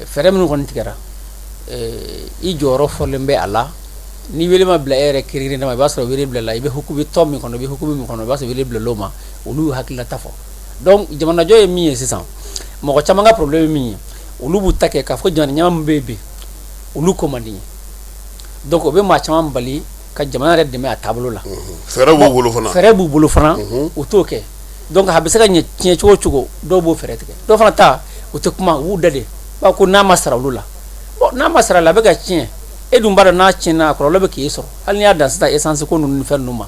fɛɛrɛ minnu kɔni tigɛra i jɔyɔrɔ fɔlen bɛ a la ni wele ma bila e yɛrɛ kirikirinna ma i b'a sɔrɔ wele bilala i bɛ hukumu tɔn min kɔnɔ i bɛ hukumu min kɔnɔ i b'a sɔrɔ wele bilal'o ma olu y'u hakililata fɔ donc jamanajɔ ye min ye sisan mɔgɔ caman ka problème ye min ye olu b'u ta kɛ k'a fɔ jamana ɲɛmaa min bɛ yen bi olu ko man di ye donc o be maa caman bali ka jamana yɛrɛ dɛmɛ a taabolo la fɛɛrɛ b'u bolo fana fɛɛrɛ b'u bolo fana u t'o kɛ donc a bɛ se ka ɲɛ tiɲɛ cogo o cogo dɔw b'o fɛɛrɛ tigɛ dɔw fana ta u tɛ kuma u b'u da de b'a ko n'a ma sara olu la bon n'a ma sara la a bɛ ka tiɲɛ e dun b'a dɔn n'a tiɲɛna a kɔlɔlɔ bɛ k'e sɔrɔ hali n'i y'a dan sisan essence ko ninnu ni fɛn ninnu ma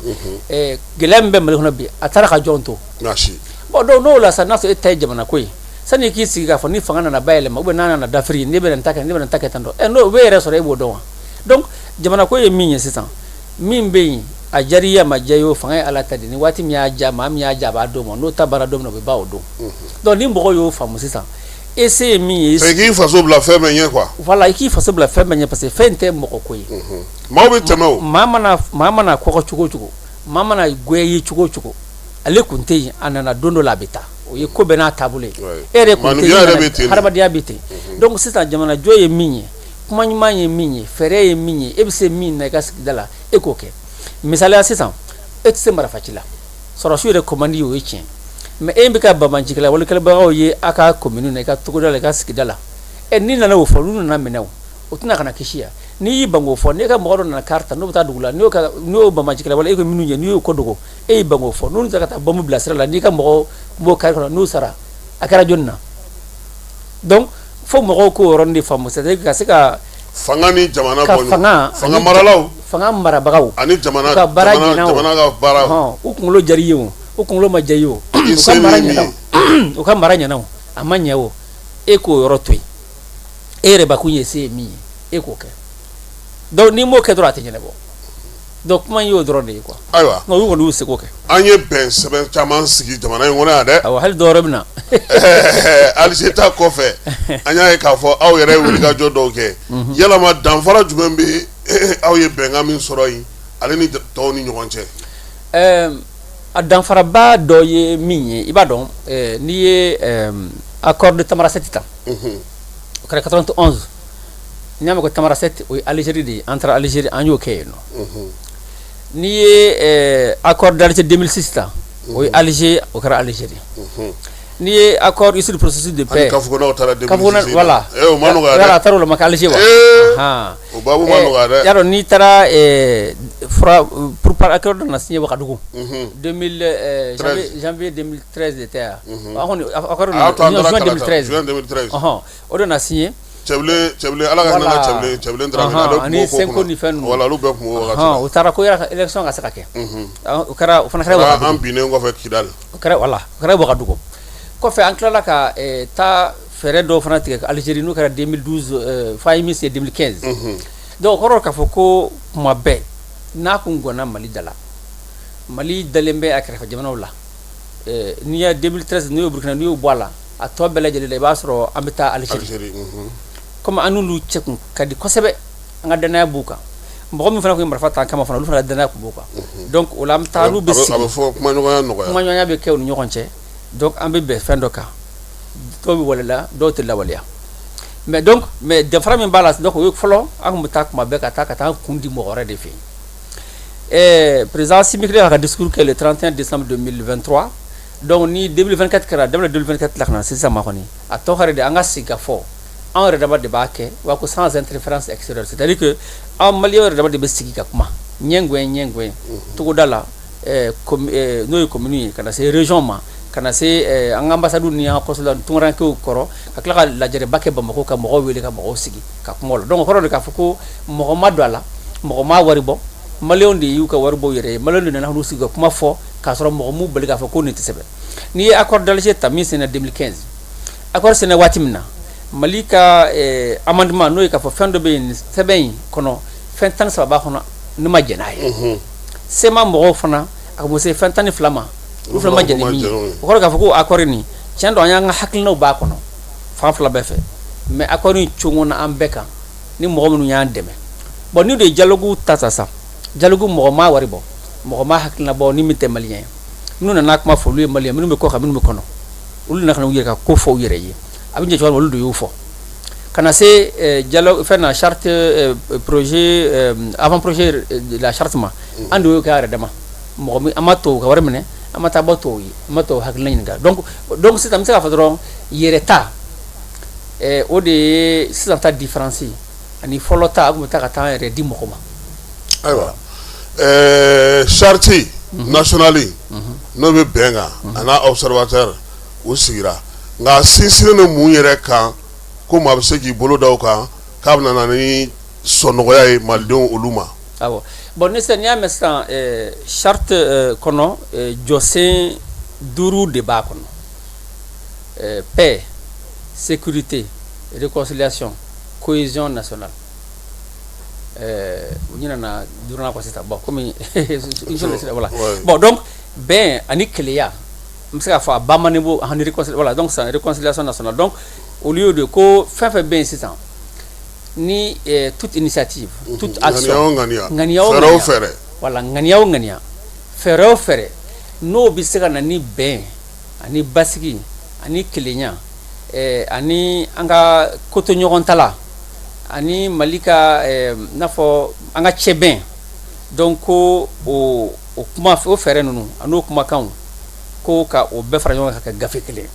gɛlɛya min bɛ Mali kɔnɔ bi a taara ka jɔn to bon donc n'o la sa n'a sɔrɔ e ta ye jamana ko ye sani k'i sigi k'a fɔ ni fanga nana bayɛlɛma ou bien n'a nana dafiri ne bɛ nin ta kɛ ne bɛ nin ta kɛ tan tɔ n'o bɛ yɛrɛ sɔrɔ e b'o dɔn wa donc jamana ko ye min ye sisan min bɛ yen a jari ya ma diya ye o fanga ye Ala ta de ni waati min y'a diya maa min y'a diya a b'a d'o ma n'o ta baara don min na o bɛ ban o don donc ni mɔgɔw y'o faamu sisan e se ye min ye i k'i faso bila fɛn bɛɛ ɲɛ quoi voilà i k'i faso bila fɛn bɛɛ ɲɛ parce que fɛn tɛ mɔgɔ ko ye maaw bɛ tɛmɛ o maa mana kɔgɔ cogo o cogo maa mana goya ye cogo o cogo ale kun tɛ yen a nana don dɔ la a bɛ taa o ye ko bɛɛ n'a taabolo ye e yɛrɛ kun tɛ yen hadamadenya bɛ ten donc sisan jamana jɔ ye min ye kuma ɲuman ye min ye fɛɛrɛ ye min ye e bɛ se min na i ka sigida la e k'o kɛ misaliya sisan e tɛ se marifaci la sɔrɔsiw yɛrɛ commande ye o ye tiɲɛ mais e bɛ ka bamanjikɛla walikɛlabagaw ye a ka commune na i ka togoda la i ka sigida la ni nana o fɔ olu nana minɛ o tɛna kana kisi ya n'i y'i ban k'o fɔ n'e ka mɔgɔ dɔ nana karita n'o bɛ taa dugu la n'o y'o bamanjikɛla wala e ko minnu ye n'i y'o ko dogo e y'i ban k'o fɔ n'olu taara ka taa bombe bila sira la n'i ka mɔgɔ b'o kari kɔnɔ n'u sara a kɛra jɔnni na donc fo mɔgɔw k'o yɔrɔnin de faamu c'est à dire ka se ka fanga ni jamana ka fanga maralaw fanga marabagaw ani jamana ka baara jamana ka baara u kunkolo jari ye o u kunkolo ma diya ye o u ka mara ɲɛna o a ma ɲɛ o e k'o yɔrɔ to yen e yɛrɛ bakun ye se ye min ye e k'o kɛ donc n'i m'o kɛ dɔrɔn a tɛ ɲɛnabɔ donc kuma y'o dɔrɔn de ye quoi ayiwa nka olu kɔni y'u seko kɛ an ye bɛn sɛbɛn caman sigi jamana in kɔnɔ yan dɛ awɔ hali dɔ wɛrɛ bɛ na Alize ta kɔfɛ an y'a ye k'a fɔ aw yɛrɛ ye wulikajɔ dɔw kɛ yalama danfara jumɛn bɛ aw ye bɛnkan min sɔrɔ yen ale ni tɔw ni ɲɔgɔn cɛ a danfaraba dɔ ye min ye i b'a dɔn n'i ye accord de Tamaracette ta o kɛra 91 n'i y'a mɛn ko Tamaracette o ye Algérie de ye entre Algérie an y'o kɛ yen nɔ n'i ye accord d'Alger 2006 ta o ye Alger o kɛra Algérie n'i ye accord issu du processus de paix Kafokonaw taara 2006 voilà o ma nɔgɔya dɛ a taara o la ma kɛ Alger wa o babu ma nɔgɔya dɛ y'a dɔn n'i taara pour par accord dɔ na signé Wagadugu janvier 2013 de tɛ yan accord juin 2013 o de na signé Cɛbilen ala ka hinɛ Cɛbilen Dramane ani Senko ni fɛn ninnu voilà olu bɛɛ tun b'o wagati la o taara ko yala élection ka se ka kɛ o fana kɛra Wagadugu an binnen kɔfɛ Kidali o kɛra Wagadugu kɔfɛ an tilala ka taa fɛɛrɛ dɔw fana tigɛ Algérie n'o kɛra 2012 f'a ye min se 2015 donc o kɔrɔ k'a fɔ ko kuma bɛɛ n'a kun gɔnna Mali da la Mali dalen bɛ a kɛrɛfɛ jamanaw la n'i ye 2013 n'i y'o Burkina n'i y'o bɔ a la a tɔ bɛɛ lajɛlen la i b'a sɔrɔ an bɛ taa Algérie comme an n'olu cɛ kun ka di kosɛbɛ an ka danaya b'u kan mɔgɔ min fana kun ye marifa ta an kama fana olu fana danaya kun b'u kan donc o la an bɛ taa n'u bɛ sigi a bɛ fɔ kumaɲɔgɔnya nɔgɔya kumaɲɔgɔnya bɛ kɛ u ni ɲɔgɔn cɛ donc an bɛ bɛn fɛn dɔ kan dɔw bɛ waleya dɔw tɛ lawaleya mais danfara min b'a la donc o ye fɔlɔ an kun bɛ taa kuma bɛɛ ka taa kun di mɔgɔ wɛrɛ de fɛ yen président Simikile y'a ka discours kɛ le 31 décembre 2023 donc ni 2024 kɛra daminɛ 2024 la ka na sisan ma kɔni a tɔ yɛrɛ de an ka sigi ka fɔ an yɛrɛ dama de b'a kɛ wa ko sans interférence extérieure c'est à dire que an maliyɛnw yɛrɛ dama de bɛ sigi ka kuma ɲɛngwɛn togoda la n'o ye commune ye ka na se région ma ka na se an ka ambassade ni an ka consulat tunkarankew kɔrɔ ka tila ka lajɛrɛba kɛ Bamako ka mɔgɔw wele ka mɔgɔw sigi ka kuma o la donc o kɔrɔ de k'a fɔ ko mɔgɔ ma don a la mɔgɔ ma wari bɔ maliyɛnw de y'u ka wari bɔ u yɛrɛ ye maliyɛnw de nana k'u sigi ka kuma fɔ k'a sɔrɔ mɔgɔ m'u bali k'a fɔ ko nin tɛ sɛbɛn n'i ye accord d'Alger ta min sɛnɛ 2015 accord sɛnɛ waati min na Mali ka amendement n'o ye k'a fɔ fɛn dɔ bɛ yen sɛbɛn in kɔnɔ fɛn 13 b'a kɔnɔ ne ma jɛn n'a ye sema mɔgɔw fana a ko se fɛn 12 ma olu fana ma jɛn ni min ye o kɔrɔ k'a fɔ ko accord nin tiɲɛ don an y'an ka hakilinaw b'a kɔnɔ fan fila bɛɛ fɛ mais accord in cogo na an bɛɛ kan ni mɔgɔ minnu y'an dɛmɛ bon ni de ye dialogue ta sa dialogue mɔgɔ ma wari bɔ mɔgɔ ma hakilina bɔ ni min tɛ maliyɛn ye minnu nana kuma fɔ olu ye maliyɛn minnu bɛ kɔ kan minnu bɛ kɔnɔ olu nana ka na u yɛrɛ ka ko fɔ u yɛrɛ ye a bɛ ɲɛ cogo min olu de y'o fɔ ka na se dialogue fɛn na charte projet avant projet de la charte ma an de y'o kɛ a yɛrɛ dama mɔgɔ min an ma to ka wari minɛ an ma taa bɔ tɔw ye an ma tɔw hakilina ɲininka donc sisan n bɛ se k'a fɔ dɔrɔn yɛrɛ ta o de ye sisan ta différence ye ani fɔlɔ ta a kun bɛ taa ka taa yɛrɛ di mɔgɔ ma. ayiwa charte nationale n'o bɛ bɛn kan a n'a observateur o sigira nka sinsinnen ni mun yɛrɛ kan ko maa bɛ se k'i bolo da o kan k'a bɛ na ni sɔnɔgɔya ye malidenw olu ma. awɔ bon ne n'i y'a mɛn sisan charte kɔnɔ jɔsen 5 de b'a kɔnɔ paix sécurité réconciliation cohésion nationale u ɲinɛna duruna kɔ sisan bon komi voilà bon donc bɛn ani keleya n bɛ se k'a fɔ a bamanen bo ani voilà donc c'est réconciliation nationale donc au lieu de ko fɛn fɛn bɛ yen sisan ni toute initiative toute action ŋaniya o ŋaniya voilà ŋaniya o ŋaniya fɛɛrɛ o fɛɛrɛ n'o bɛ se ka na ni bɛn ani basigi ani kelenya ani an ka koto ɲɔgɔn ta la ani Mali ka n'a fɔ an ka cɛbɛn donc ko o kuma o fɛɛrɛ ninnu an'o kumakanw ko ka o bɛɛ fara ɲɔgɔn kan ka kɛ gafe kelen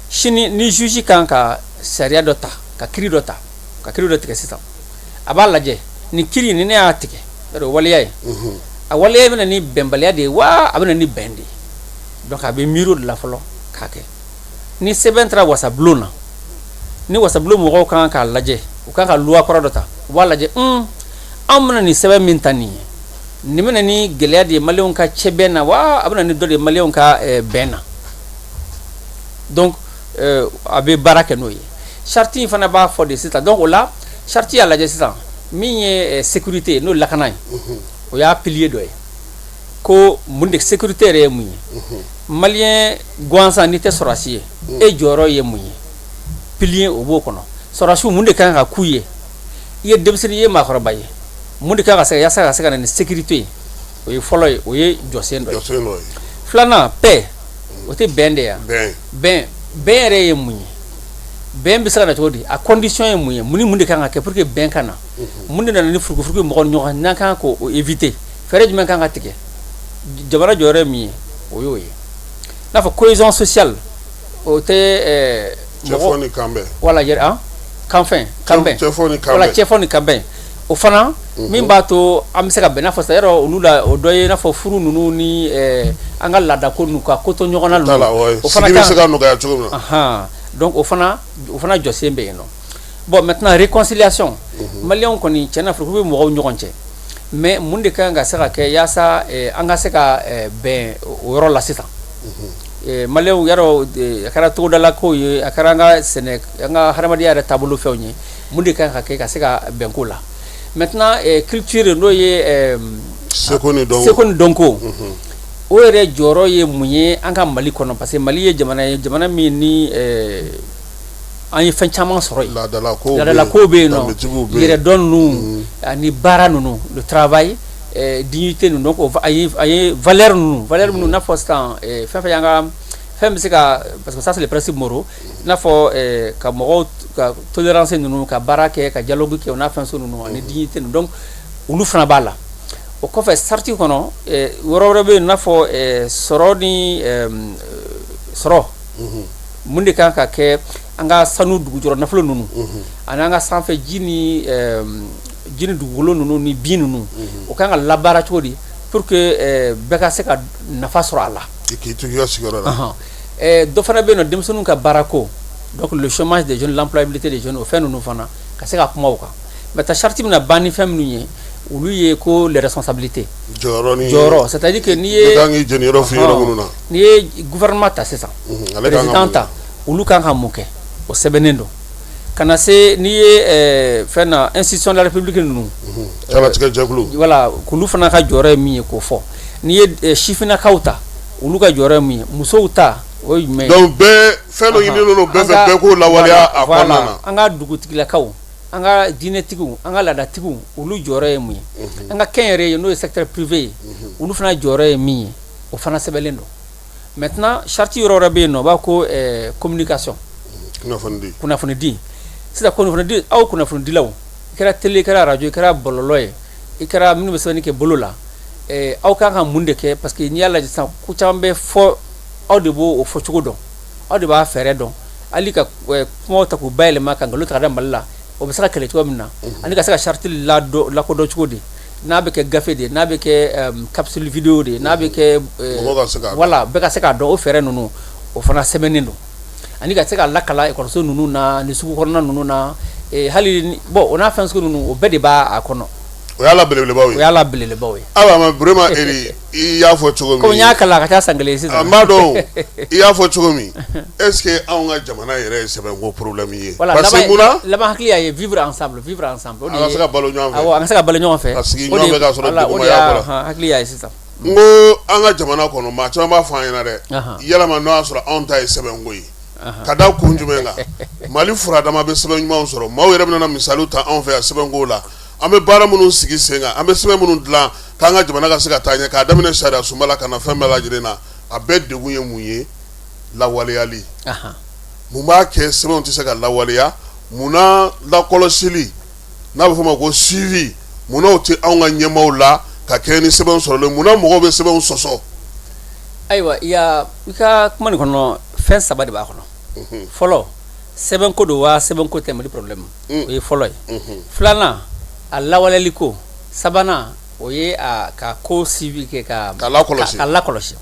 sini ni juge kan ka sariya dɔ ta ka kiiri dɔ ta ka kiiri dɔ tigɛ sisan a b'a lajɛ ni kiiri ni ne y'a tigɛ o waleya ye a waleya bɛ na ni bɛnbaliya de ye wa a bɛ na ni bɛn de ye donc a bɛ miiri o de la fɔlɔ k'a kɛ ni sɛbɛn taara wasabulon na ni wasabulon mɔgɔw kan k'a lajɛ u kan ka loi kɔrɔ dɔ ta u b'a lajɛ an bɛna nin sɛbɛn min ta nin ye nin bɛna ni gɛlɛya de ye maliyɛnw ka cɛbɛn na wa a bɛna ni dɔ de ye maliyɛnw ka bɛn na donc a bɛ baara kɛ n'o ye charte in fana b'a fɔ de sisan donc o la charte y'a lajɛ sisan min ye sécurité n'o lakana ye o y'a pilier dɔ ye ko mun de sécurité yɛrɛ ye mun ye maliyɛn gansan n'i tɛ sɔrɔdasi ye e jɔyɔrɔ ye mun ye pilier o b'o kɔnɔ sɔrɔdasiw mun de kan ka k'u ye i ye denmisɛnnin ye maakɔrɔba ye mun de kan ka se yaasa ka se ka na ni sécurité ye o ye fɔlɔ ye o ye jɔsen dɔ ye filanan paix o tɛ bɛn de ye bɛn yɛrɛ ye mun ye bɛn bɛ se ka na cogo di a condition ye mun ye mun de kan ka kɛ pour que bɛn ka na mun de nana ni furugufurugu ye mɔgɔ ni ɲɔgɔn n'an kan k'o éviter fɛɛrɛ jumɛn kan ka tigɛ jamana jɔyɔrɔ ye min ye o y'o ye n'a fɔ cohésion sociale o tɛ cɛfɔ ni kanbɛn wala yɛrɛ kanfɛn wala cɛfɔ ni kanbɛn o fana min b'a to an bɛ se ka bɛn n'a fɔ sisan yɔrɔ olu la o dɔ ye n'a fɔ furu ninnu ni an ka laadako ninnu ka ko to ɲɔgɔn na ninnu o fana bɛ se ka nɔgɔya cogo min na donc o fana jɔsen bɛ yen nɔ bon maintenant réconciliation maliyɛnw kɔni tiɲɛ na furugufurugu bɛ mɔgɔw ɲɔgɔn cɛ mais mun de kan ka se ka kɛ yaasa an ka se ka bɛn o yɔrɔ la sisan maliyɛnw yarɔ a kɛra togodala kow ye a kɛra an ka sɛnɛ an ka hadamadenya yɛrɛ taabolo fɛnw ye mun de kan ka kɛ ka se ka bɛn ko la maintenant culture n'o ye seko ni dɔnko o yɛrɛ jɔyɔrɔ ye mun ye an ka Mali kɔnɔ parce que Mali ye jamana min ni an ye fɛn caman sɔrɔ yen laadala kow bɛ yen nɔ yɛrɛdɔn ninnu ani baara ninnu le travail dignité ninnu donc a ye valeur ninnu n'a fɔ sisan fɛn fɛn y'an ka fɛn bɛ se ka parce que ça c'est le principe moraux n'a fɔ ka mɔgɔw ka tolérance ninnu ka baara kɛ ka dialogue kɛ o n'a fɛn so ninnu ani dignité ninnu donc olu fana b'a la o kɔfɛ sarti kɔnɔ yɔrɔ wɛrɛ bɛ yen n'a fɔ sɔrɔ ni sɔrɔ mun de kan ka kɛ an ka sanu dugujɔrɔ nafolo ninnu ani an ka sanfɛ ji ni dugukolo ninnu ni bin ninnu o kan ka labaara cogo di pour que bɛɛ ka se ka nafa sɔrɔ a la k'i to i ka sigiyɔrɔ la dɔ fana bɛ yen nɔ denmisɛnninw ka baarako donc le chômage des jeunes l'employabilité des jeunes o fɛn ninnu fana ka se ka kuma o kan maintenant charte bɛna ban ni fɛn minnu ye olu ye ko les responsabilités jɔyɔrɔ c'est à dire que n'i ye gouvernement ta sisan président ta olu kan ka mun kɛ o sɛbɛnnen don ka na se n'i ye fɛn na institution de la république ninnu voilà k'olu fana ka jɔyɔrɔ ye min ye k'o fɔ n'i ye sifinnakaw ta olu ka jɔyɔrɔ ye min ye musow ta o ye jumɛn ye donc bɛɛ fɛn dɔ ɲininen don bɛɛ fɛ bɛɛ k'o lawaleya a kɔnɔna na an ka dugutigilakaw an ka diinɛtigiw an ka laadatigiw olu jɔyɔrɔ ye mun ye an ka kɛnyɛrɛ ye n'o ye secteur privé ye olu fana jɔyɔrɔ ye min ye o fana sɛbɛnlen don maintenant charte yɔrɔ wɛrɛ bɛ yen nɔ o b'a ko communication kunnafonidi sisan kunnafonidi aw kunnafonidilaw i kɛra télé i kɛra radio i kɛra bɔlɔlɔ ye i kɛra minnu bɛ sɛbɛnni kɛ bolo la aw kan ka mun de kɛ parce que n'i y'a lajɛ sisan ko caman bɛ fɔ aw de b'o fɔ cogo dɔn aw de b'a fɛɛrɛ dɔn hali ka kumaw ta k'u bayɛlɛma ka nkalon ta ka da Mali la o bɛ se ka kɛlɛ cogo min na ani ka se ka charte lakodɔn cogo di n'a bɛ kɛ gafe de n'a bɛ kɛ capsule vidéo de n'a bɛ kɛ voilà bɛɛ ka se k'a dɔn o fɛɛrɛ ninnu o fana sɛbɛnnen don ani ka se ka lakala ekɔliso ninnu na ni sugu kɔnɔna ninnu na hali bon o n'a fɛn sugu ninnu o bɛɛ de b'a a kɔnɔ o y'a la belebelebaw ye o y'a la belebelebaw ye awa ma vraiment eri i y'a fɔ cogo min comme n y'a kala ka taa san kelen sisan n b'a dɔn i y'a fɔ cogo min est ce que anw ka jamana yɛrɛ ye sɛbɛnko problème ye parce que munna laban hakili y'a ye vivre ensemble an ka se ka balo ɲɔgɔn fɛ awɔ an ka se ka balo ɲɔgɔn fɛ ka sigi ɲɔgɔn fɛ k'a sɔrɔ dugumaya kɔrɔ hakili y'a ye sisan n ko an ka jamana kɔnɔ maa caman b'a fɔ an ɲɛna dɛ yalama n'o y'a sɔrɔ anw ta ye sɛbɛnko ye ka da kun jumɛn kan mali furadama bɛ sɛbɛn ɲumanw sɔrɔ maaw yɛrɛ bɛna misaliw ta anw fɛ yan sɛbɛnko la an bɛ baara minnu sigi sen kan an bɛ sɛbɛn minnu dilan k'an ka jamana ka se ka taa ɲɛ k'a daminɛ sariya sunba la ka na fɛn bɛɛ lajɛlen na a bɛɛ degun ye mun ye lawaleyali mun b'a kɛ sɛbɛnw tɛ se ka lawaleya munna lakɔlɔsili n'a bɛ fɔ o ma ko suivi munna o tɛ anw ka ɲɛmaaw la ka kɛ ni sɛbɛnw sɔrɔlen munna mɔgɔw bɛ sɛbɛnw sɔsɔ ayiwa i ka kuma nin kɔnɔ fɛn saba de b'a kɔnɔ fɔlɔ sɛbɛnko don wa sɛbɛnko tɛ mali problème o ye fɔlɔ ye filanan a lawaleli ko sabanan o ye a ka ko suivi kɛ ka lakɔlɔsi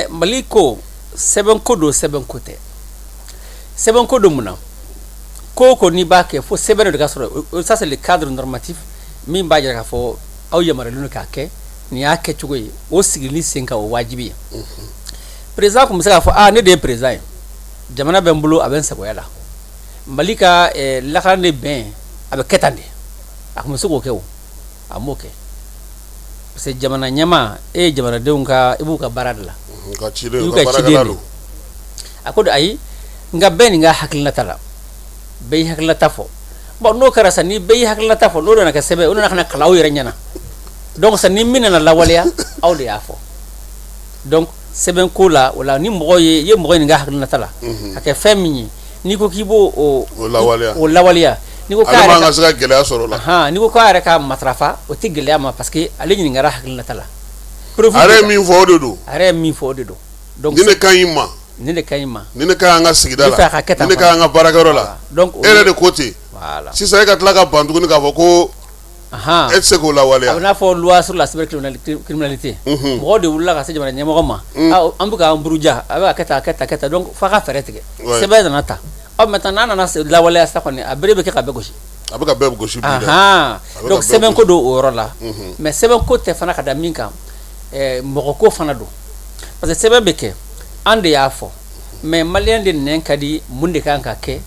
mali ko sɛbɛnko don sɛbɛnko tɛ sɛbɛnko don mun na ko ko n'i b'a kɛ fo sɛbɛn de ka sɔrɔ ça c'est le cadre normatif min b'a jira k'a fɔ aw yamaruyalen don k'a kɛ nin y'a kɛcogo ye o sigili sen kan o wajibi ye président kun bɛ se k'a fɔ ne de ye président ye jamana bɛ n bolo a bɛ n sagoya la mali ka lakana de bɛn a bɛ kɛ tan de a kun bɛ se k'o kɛ o a m'o kɛ parce que jamana ɲɛmaa ye jamanadenw ka i b'u ka baara de la i y'u ka ciden de a ko ayi nka bɛɛ nin ka hakilinata la bɛɛ y'i hakilinata fɔ bon n'o kɛra sa ni bɛɛ y'i hakilinata fɔ n'o nana kɛ sɛbɛn o nana ka na kalan aw yɛrɛ ɲɛna donc sa ni min nana lawaleya aw de y'a fɔ donc sɛbɛn ko la o la ni mɔgɔ ye mɔgɔ nin ka hakilinata la a kɛ fɛn min ye n'i ko k'i b'o o lawaleya n'i ko k'a ka se ka gɛlɛya sɔrɔ la n'i ko k'a yɛrɛ ka matarafa o tɛ gɛlɛya ma parce que ale ɲininkara hakilinata la a yɛrɛ ye min fɔ o de don a yɛrɛ ye min fɔ o de don donc ni ne ka ɲi ma ni ne ka ɲi ma ni ne ka ɲi an ka sigida la ni ne ka ɲi an ka baarakɛyɔrɔ la donc e yɛrɛ de ko ten sisan e ka tila ka ban tuguni k'a fɔ ko e tɛ se k'o lawaleya a bɛ n'a fɔ loi sur la cybercriminalité mɔgɔw de wulila ka se jamana ɲɛmɔgɔ ma an bɛ k'an buruja a bɛ ka kɛ tan donc f'a ka fɛɛrɛ tigɛ sɛbɛn nana ta maintenant n'a nana lawaleya sa kɔni a bere bɛ kɛ ka bɛɛ gosi a bɛ ka bɛɛ gosi bi dɛ donc sɛbɛnko don o yɔrɔ la mais sɛbɛnko tɛ fana ka da min kan mɔgɔko fana don parce que sɛbɛn bɛ kɛ an de y'a fɔ mais maliyɛn de nɛn ka di mun de kan ka kɛ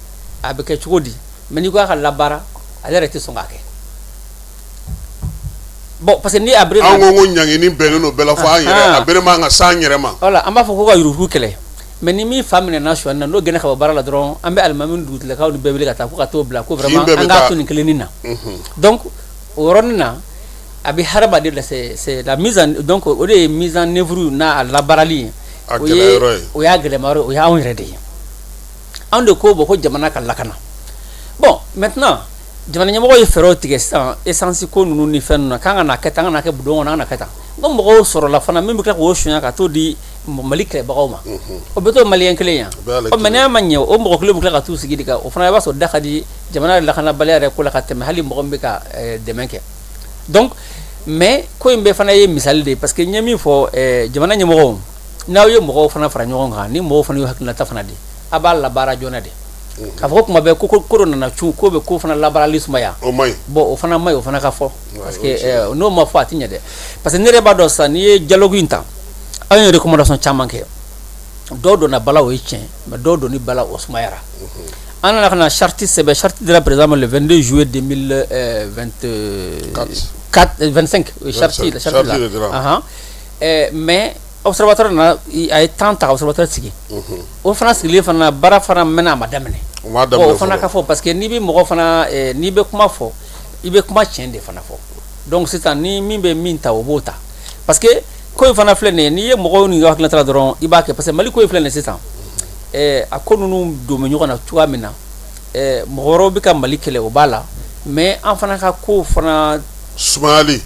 a bɛ kɛ cogo di mais n'i ko a ka labaara ale yɛrɛ tɛ sɔn k'a kɛ bon parce que ni a bere an ko ɲangini bɛnnen don bɛɛ la fɔ an yɛrɛ a bere man ka s'an yɛrɛ ma voilà an b'a fɔ ko ka yurugu kɛlɛ mais ni min fa minɛna suɲɛni na n'o gɛnna ka bɔ baara la dɔrɔn an bɛ alimami dugutigilakaw ni bɛɛ wele ka taa ko ka t'o bila ko vraiment an k'a to nin kelennin na donc o yɔrɔnin na a bɛ hadamaden la c'est la mise en donc o de ye mise en œuvre n'a labaarali ye o y'a gɛlɛma yɔrɔ o y'anw yɛrɛ de ye anw de ko ko jamana ka lakana bon maintenant jamana ɲɛmɔgɔ ye fɛɛrɛw tigɛ sisan essence ko ninnu ni fɛn ninnu na k'an ka na kɛ tan an ka na kɛ budon kɔnɔ an ka na kɛ tan n ko mɔgɔw sɔrɔla fana min bɛ tila k'o suɲɛ ka t'o di mali kɛlɛbagaw ma o bɛ to maliyɛn kelen yan mais n'a ma ɲɛ o mɔgɔ kelen bɛ tila ka t'u sigi de kan o fana i b'a sɔrɔ da ka di jamana lakanabaliya yɛrɛ ko la ka tɛmɛ hali mɔgɔ min bɛ ka dɛmɛ kɛ donc mais ko in bɛɛ fana ye misali de ye parce que n ye min fɔ jamana ɲɛmɔgɔw n'aw ye mɔgɔw fana fara ɲɔgɔn kan ni mɔgɔw fana y'u hakilinata fana di a b'a labaara joona de k'a fɔ ko kuma bɛɛ ko dɔ nana cun ko bɛ ko fana labaarali sumaya bon o fana ma ɲi o fana ka fɔ parce que n'o ma fɔ a tɛ ɲɛ dɛ parce que ne yɛrɛ b'a dɔn sisan n'i ye dialogue in ta an ye recommandation caman kɛ dɔw donna bala o ye tiɲɛ mais dɔw donni bala o sumayara an nana ka na charte sɛbɛn charte de la président le 22 juillet 2025 charte la mais observatoire nana a ye temps ta observatoire sigi o fana sigilen fana baara fana mɛnna a ma daminɛ o fana ka fɔ parce que n'i bɛ mɔgɔ fana n'i bɛ kuma fɔ i bɛ kuma tiɲɛ de fana fɔ donc sisan ni min bɛ min ta o b'o ta parce que ko in fana filɛ nin ye n'i ye mɔgɔw ni hakilinata la dɔrɔn i b'a kɛ parce que mali ko in filɛ nin ye sisan a ko ninnu don bɛ ɲɔgɔn na cogoya min na mɔgɔ wɛrɛw bɛ ka mali kɛlɛ o b'a la mais an fana ka ko fana sumayali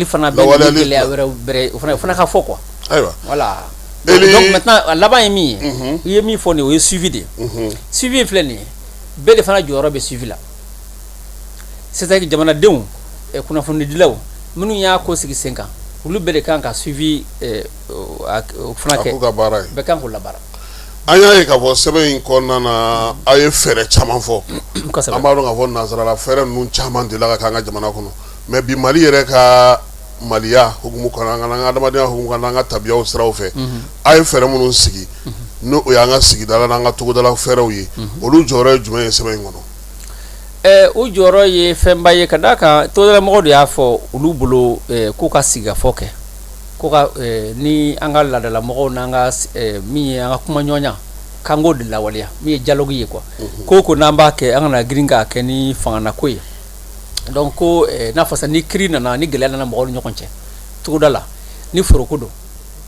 fana bɛ ni gɛlɛya wɛrɛ o fana ka fɔ quoi ayiwa voilà donc maintenant a laban ye min ye i ye min fɔ nin o ye suivi de ye suivi filɛ nin ye bɛɛ de fana jɔyɔrɔ bɛ suivi la c'est à dire jamanadenw kunnafonidilaw minnu y'a ko sigi sen kan olu bɛɛ de kan ka suivi fana kɛ bɛɛ kan k'o labaara. An y'a ye k'a fɔ sɛbɛn in kɔnɔna na a ye fɛɛrɛ caman fɔ an b'a dɔn k'a fɔ nansarala fɛɛrɛ ninnu caman delila ka k'an ka jamana kɔnɔ mais bi Mali yɛrɛ ka maliya hukumu kɔnɔ an ka adamadenya hukumu kɔnɔ an ka tabiyaw siraw fɛ a ye fɛɛrɛ minnu sigi n'o y'an ka sigidala n'an ka togodala fɛɛrɛw ye olu jɔyɔrɔ ye jumɛn ye sɛbɛn in kɔnɔ? O jɔyɔrɔ ye fɛnba ye ka d'a kan togodalamɔgɔw de y'a fɔ olu bolo k'u ka sigikafɔ kɛ ko ka ni an ka laadalamɔgɔw n'an ka min ye an ka kuma ɲɔgɔnya k'an k'o de lawaleya min ye dialogue ye quoi ko n'an b'a kɛ an kana girin k'a kɛ ni fanganako ye donc ko n'a fɔ sa ni kiri nana ni gɛlɛya nana mɔgɔw ni ɲɔgɔn cɛ togoda la ni foroko don